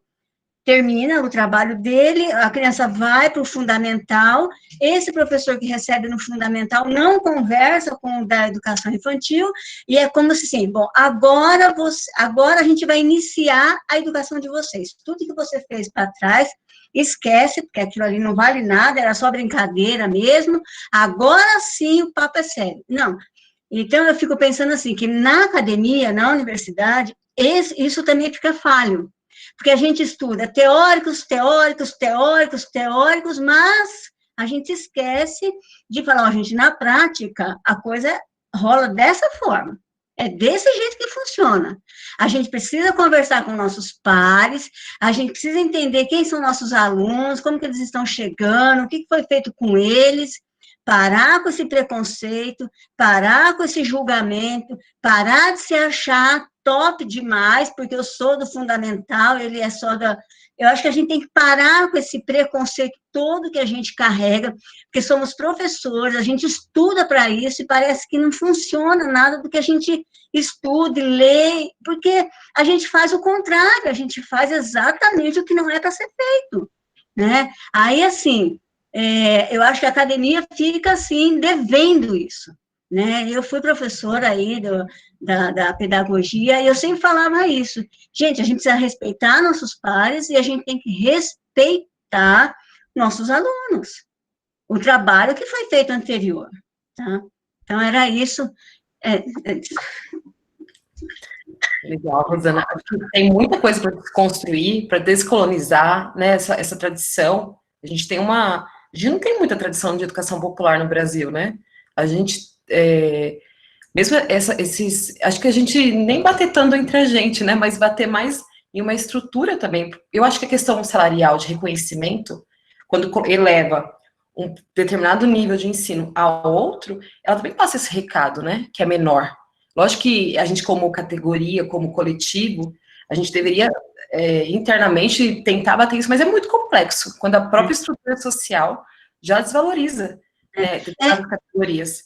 termina o trabalho dele, a criança vai para o fundamental, esse professor que recebe no fundamental não conversa com o da educação infantil, e é como se assim, bom, agora a gente vai iniciar a educação de vocês. Tudo que você fez para trás, esquece, porque aquilo ali não vale nada, era só brincadeira mesmo, agora sim o papo é sério. Não. Então, eu fico pensando assim, que na academia, na universidade, isso também fica falho. Porque a gente estuda teóricos, mas a gente esquece de falar, gente, na prática, a coisa rola dessa forma. É desse jeito que funciona. A gente precisa conversar com nossos pares, a gente precisa entender quem são nossos alunos, como que eles estão chegando, o que foi feito com eles, parar com esse preconceito, parar com esse julgamento, parar de se achar top demais, porque eu sou do fundamental, ele é só da... Eu acho que a gente tem que parar com esse preconceito todo que a gente carrega, porque somos professores, a gente estuda para isso, e parece que não funciona nada do que a gente estuda e lê, porque a gente faz o contrário, a gente faz exatamente o que não é para ser feito, né? Aí, assim, eu acho que a academia fica, assim, devendo isso, né? Eu fui professora aí da pedagogia, e eu sempre falava isso. Gente, a gente precisa respeitar nossos pares e a gente tem que respeitar nossos alunos, o trabalho que foi feito anterior, tá? Então, era isso. Legal, Rosana. Acho que tem muita coisa para desconstruir, para descolonizar, né, essa tradição. A gente não tem muita tradição de educação popular no Brasil, né? A gente... mesmo acho que a gente nem bater tanto entre a gente, né, mas bater mais em uma estrutura também. Eu acho que a questão salarial de reconhecimento, quando eleva um determinado nível de ensino a outro, ela também passa esse recado, né, que é menor. Lógico que a gente, como categoria, como coletivo, a gente deveria internamente tentar bater isso, mas é muito complexo, quando a própria estrutura social já desvaloriza determinadas categorias.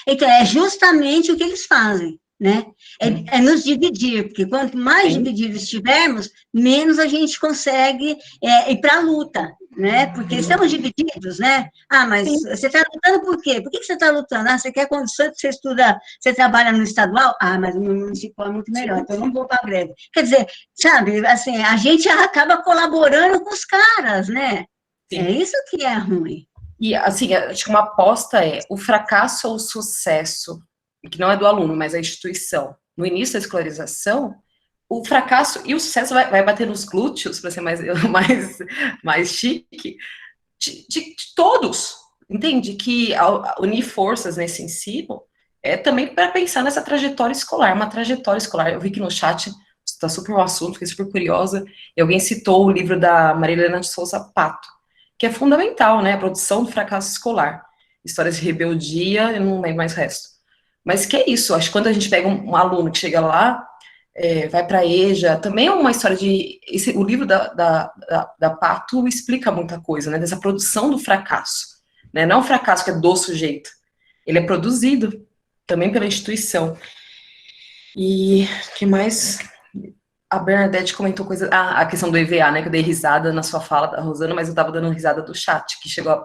Então, é justamente o que eles fazem, né? É nos dividir, porque quanto mais divididos estivermos, menos a gente consegue ir para a luta, né? Porque estamos divididos, né? Mas você está lutando por quê? Por que você está lutando? Você quer condições que você estuda, você trabalha no estadual? Mas o meu municipal é muito melhor, então eu não vou para a greve. Quer dizer, sabe, assim, a gente acaba colaborando com os caras, né? Sim. É isso que é ruim. E, assim, acho que uma aposta é o fracasso ou o sucesso, que não é do aluno, mas da instituição. No início da escolarização, o fracasso e o sucesso vai bater nos glúteos, para ser mais chique, de todos, entende? Que unir forças nesse ensino é também para pensar nessa trajetória escolar, uma trajetória escolar. Eu vi que no chat está super um assunto, fiquei super curiosa, e alguém citou o livro da Maria Helena de Souza Pato, que é fundamental, né, a produção do fracasso escolar, histórias de rebeldia, eu não lembro mais o resto, mas que é isso, acho que quando a gente pega um aluno que chega lá, vai para a EJA, também é uma história o livro da Pato explica muita coisa, né, dessa produção do fracasso, né, não é um fracasso que é do sujeito, ele é produzido também pela instituição. E que mais... A Bernadette comentou coisa... a questão do EVA, né, que eu dei risada na sua fala, da Rosana, mas eu tava dando risada do chat, que chegou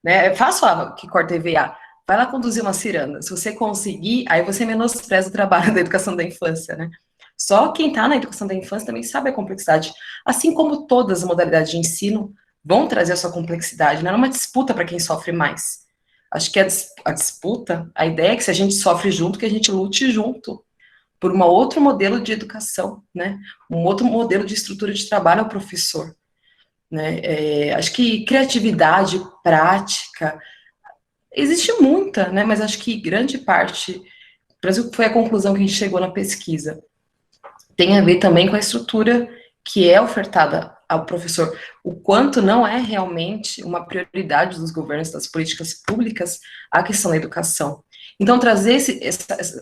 né, é fácil que corta EVA. Vai lá conduzir uma ciranda. Se você conseguir, aí você menospreza o trabalho da educação da infância, né. Só quem tá na educação da infância também sabe a complexidade. Assim como todas as modalidades de ensino vão trazer a sua complexidade, não é uma disputa para quem sofre mais. Acho que a disputa, a ideia é que se a gente sofre junto, que a gente lute junto por um outro modelo de educação, né? Um outro modelo de estrutura de trabalho ao professor, né? Acho que criatividade, prática, existe muita, né? Mas acho que grande parte, por exemplo, foi a conclusão que a gente chegou na pesquisa, tem a ver também com a estrutura que é ofertada ao professor, o quanto não é realmente uma prioridade dos governos, das políticas públicas, a questão da educação. Então, trazer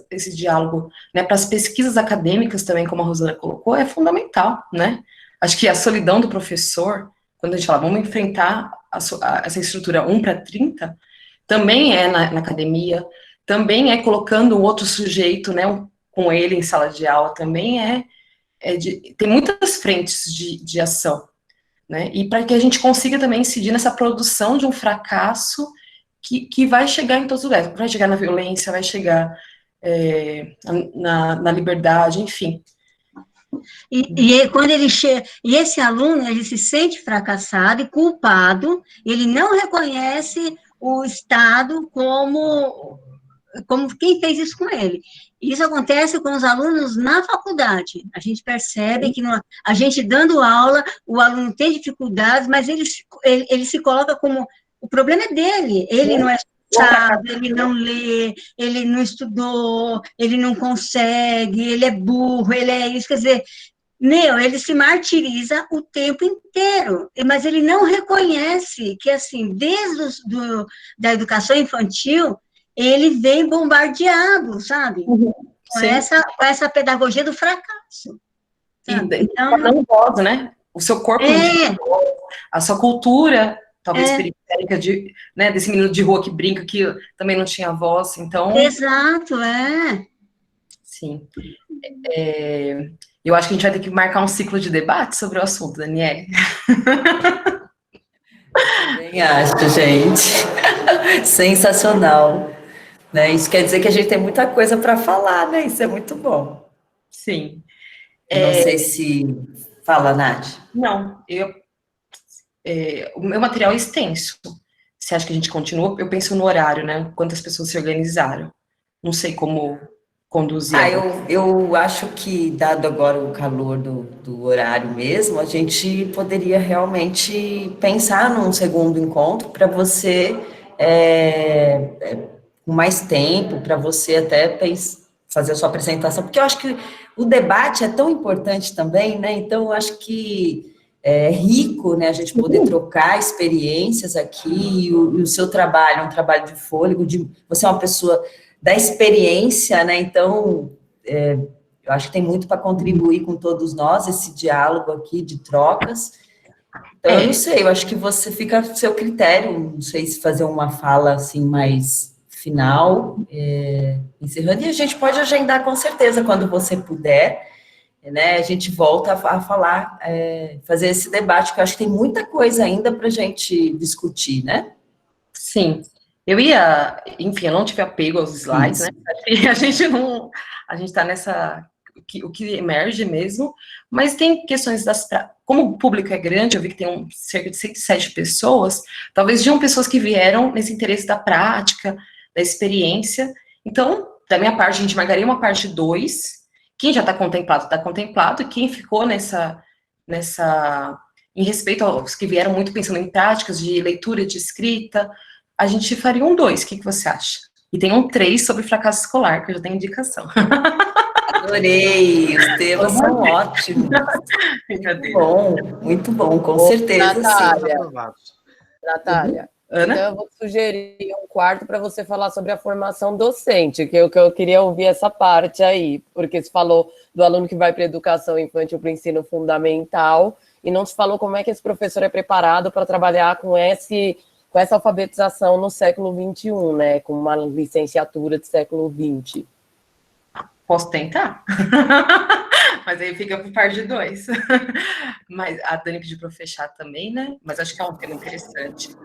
esse diálogo, né, para as pesquisas acadêmicas também, como a Rosana colocou, é fundamental, né? Acho que a solidão do professor, quando a gente fala, vamos enfrentar essa estrutura 1:30, também é na academia, também é colocando um outro sujeito, né, com ele em sala de aula, também tem muitas frentes de ação, né? E para que a gente consiga também incidir nessa produção de um fracasso que vai chegar em todos os lugares, vai chegar na violência, vai chegar na liberdade, enfim. E quando ele chega, e esse aluno, ele se sente fracassado e culpado, ele não reconhece o Estado como quem fez isso com ele. Isso acontece com os alunos na faculdade. A gente percebe que a gente dando aula, o aluno tem dificuldades, mas ele se coloca como o problema é dele. Ele não é esforçado, ele não lê, ele não estudou, ele não consegue, ele é burro, ele é isso. Quer dizer, ele se martiriza o tempo inteiro, mas ele não reconhece que, assim, desde da educação infantil, ele vem bombardeado, sabe? Com essa pedagogia do fracasso. Então, não voz, né? O seu corpo, a sua cultura, talvez periférica, né, desse menino de rua que brinca, que também não tinha voz, então... Exato, Sim. Eu acho que a gente vai ter que marcar um ciclo de debate sobre o assunto, Daniele. Também acho, gente. Sensacional. Né? Isso quer dizer que a gente tem muita coisa para falar, né? Isso é muito bom. Sim. Não sei se... Fala, Nath. Não, o meu material é extenso. Você acha que a gente continua? Eu penso no horário, né? Quantas pessoas se organizaram. Não sei como conduzir. Eu acho que, dado agora o calor do horário mesmo, a gente poderia realmente pensar num segundo encontro para você... com mais tempo, para você até fazer a sua apresentação, porque eu acho que o debate é tão importante também, né? Então, eu acho que é rico, né, a gente poder trocar experiências aqui, e o seu trabalho é um trabalho de fôlego, você é uma pessoa da experiência, né? Então, eu acho que tem muito para contribuir com todos nós, esse diálogo aqui de trocas. Então, eu não sei, eu acho que você fica a seu critério, não sei se fazer uma fala assim mais final, encerrando, e a gente pode agendar com certeza quando você puder, né, a gente volta a falar, fazer esse debate, que eu acho que tem muita coisa ainda para a gente discutir, né? Sim, enfim, eu não tive apego aos slides, né, a gente está nessa, o que emerge mesmo, mas tem questões como o público é grande, eu vi que tem cerca de 107 pessoas, talvez pessoas que vieram nesse interesse da prática, da experiência. Então, da minha parte, a gente marcaria uma parte 2. Quem já está contemplado, e quem ficou em respeito aos que vieram muito pensando em práticas de leitura, de escrita, a gente faria um 2. O que você acha? E tem um 3 sobre fracasso escolar, que eu já tenho indicação. Adorei, os temas são ótimos. Muito bom, com certeza. Natália, Ana? então eu vou sugerir um quarto para você falar sobre a formação docente, que eu queria ouvir essa parte aí, porque você falou do aluno que vai para a educação infantil, para o ensino fundamental, e não se falou como é que esse professor é preparado para trabalhar com essa alfabetização no século XXI, né, com uma licenciatura de século XX. Posso tentar? Mas aí fica para parte 2. Mas a Dani pediu para eu fechar também, né? Mas acho que é um tema interessante.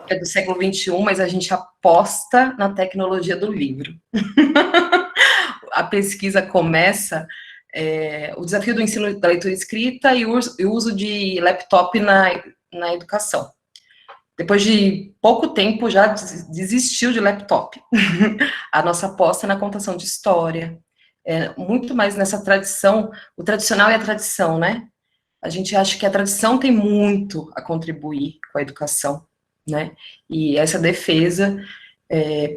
É do século XXI, mas a gente aposta na tecnologia do livro. A pesquisa começa o desafio do ensino da leitura escrita e o uso de laptop na educação. Depois de pouco tempo, já desistiu de laptop. A nossa aposta é na contação de história, muito mais nessa tradição, o tradicional e a tradição, né? A gente acha que a tradição tem muito a contribuir com a educação, né? E essa defesa,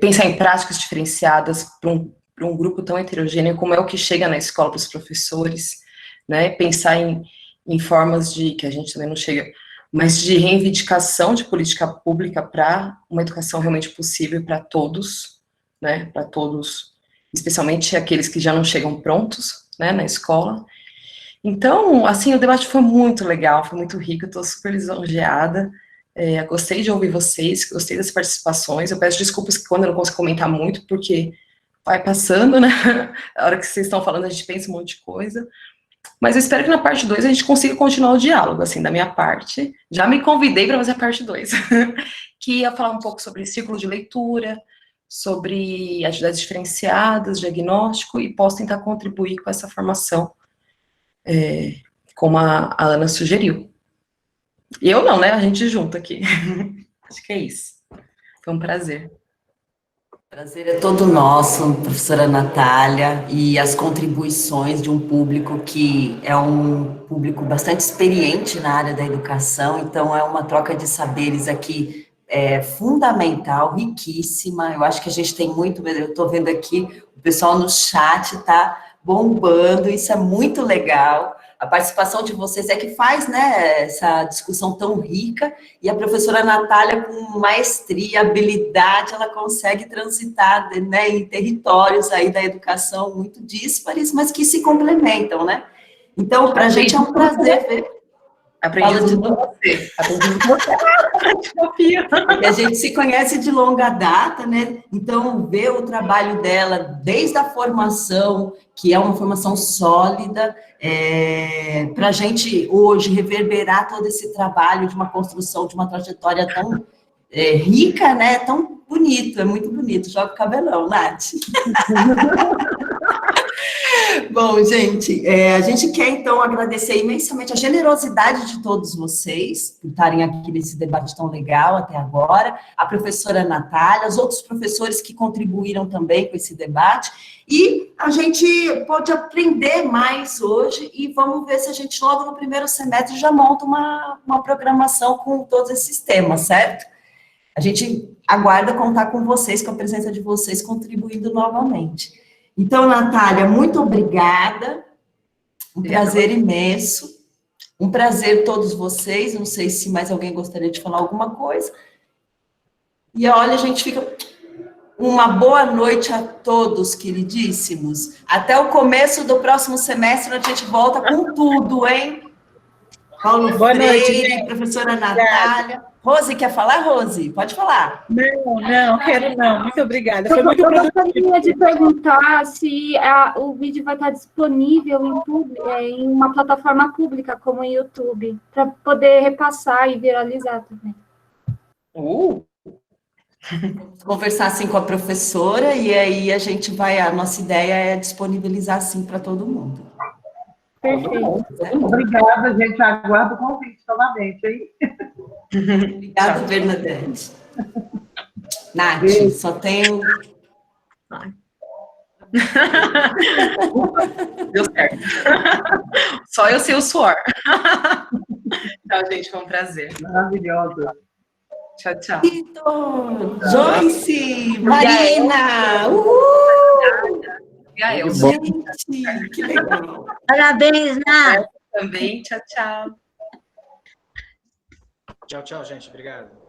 pensar em práticas diferenciadas para um grupo tão heterogêneo como é o que chega na escola para os professores, né? Pensar em formas que a gente também não chega, mas de reivindicação de política pública para uma educação realmente possível para todos, né? Para todos, especialmente aqueles que já não chegam prontos, né, na escola. Então, assim, o debate foi muito legal, foi muito rico, eu estou super lisonjeada, gostei de ouvir vocês, gostei das participações, eu peço desculpas quando eu não consigo comentar muito, porque vai passando, né, a hora que vocês estão falando a gente pensa um monte de coisa, mas eu espero que na parte 2 a gente consiga continuar o diálogo, assim, da minha parte, já me convidei para fazer a parte 2, que ia falar um pouco sobre círculo de leitura, sobre atividades diferenciadas, diagnóstico, e posso tentar contribuir com essa formação, como a Ana sugeriu. Eu não, né? A gente junto aqui. Acho que é isso. Foi um prazer. Prazer é todo nosso, professora Natália, e as contribuições de um público que é um público bastante experiente na área da educação, então é uma troca de saberes aqui fundamental, riquíssima. Eu acho que a gente tem muito, eu estou vendo aqui, o pessoal no chat está bombando, isso é muito legal. A participação de vocês é que faz, né, essa discussão tão rica, e a professora Natália, com maestria, habilidade, ela consegue transitar, né, em territórios aí da educação muito díspares, mas que se complementam, né? Então, para a gente é um prazer ver. Aprendi com você. Aprendi com você. E a gente se conhece de longa data, né? Então, ver o trabalho dela desde a formação, que é uma formação sólida, para a gente hoje reverberar todo esse trabalho de uma construção, de uma trajetória tão rica, né? Tão bonito, é muito bonito. Joga o cabelão, Nath. Bom, gente, a gente quer, então, agradecer imensamente a generosidade de todos vocês por estarem aqui nesse debate tão legal até agora, a professora Natália, os outros professores que contribuíram também com esse debate, e a gente pode aprender mais hoje, e vamos ver se a gente, logo no primeiro semestre, já monta uma programação com todos esses temas, certo? A gente aguarda contar com vocês, com a presença de vocês, contribuindo novamente. Então, Natália, muito obrigada, um prazer imenso, um prazer todos vocês, não sei se mais alguém gostaria de falar alguma coisa, e olha, a gente fica, uma boa noite a todos, queridíssimos, até o começo do próximo semestre, a gente volta com tudo, hein? Paulo Freire, professora Natália. Rose, quer falar, Rose? Pode falar. Não, quero não. Muito obrigada. Foi muito Eu gostaria de perguntar se o vídeo vai estar disponível em uma plataforma pública, como o YouTube, para poder repassar e viralizar também. Conversar assim com a professora, e aí a nossa ideia é disponibilizar assim para todo mundo. Perfeito. Obrigada, gente. Aguardo o convite novamente, hein? Obrigada, Bernadette. Nath, só tenho... Deu certo. Só eu sei o suor. Tchau, gente, foi um prazer. Maravilhosa. Tchau, tchau. Vitor, Joyce, Marina, Gael, gente, que legal. Parabéns, Nath. Também, tchau, tchau. Tchau, tchau, gente. Obrigado.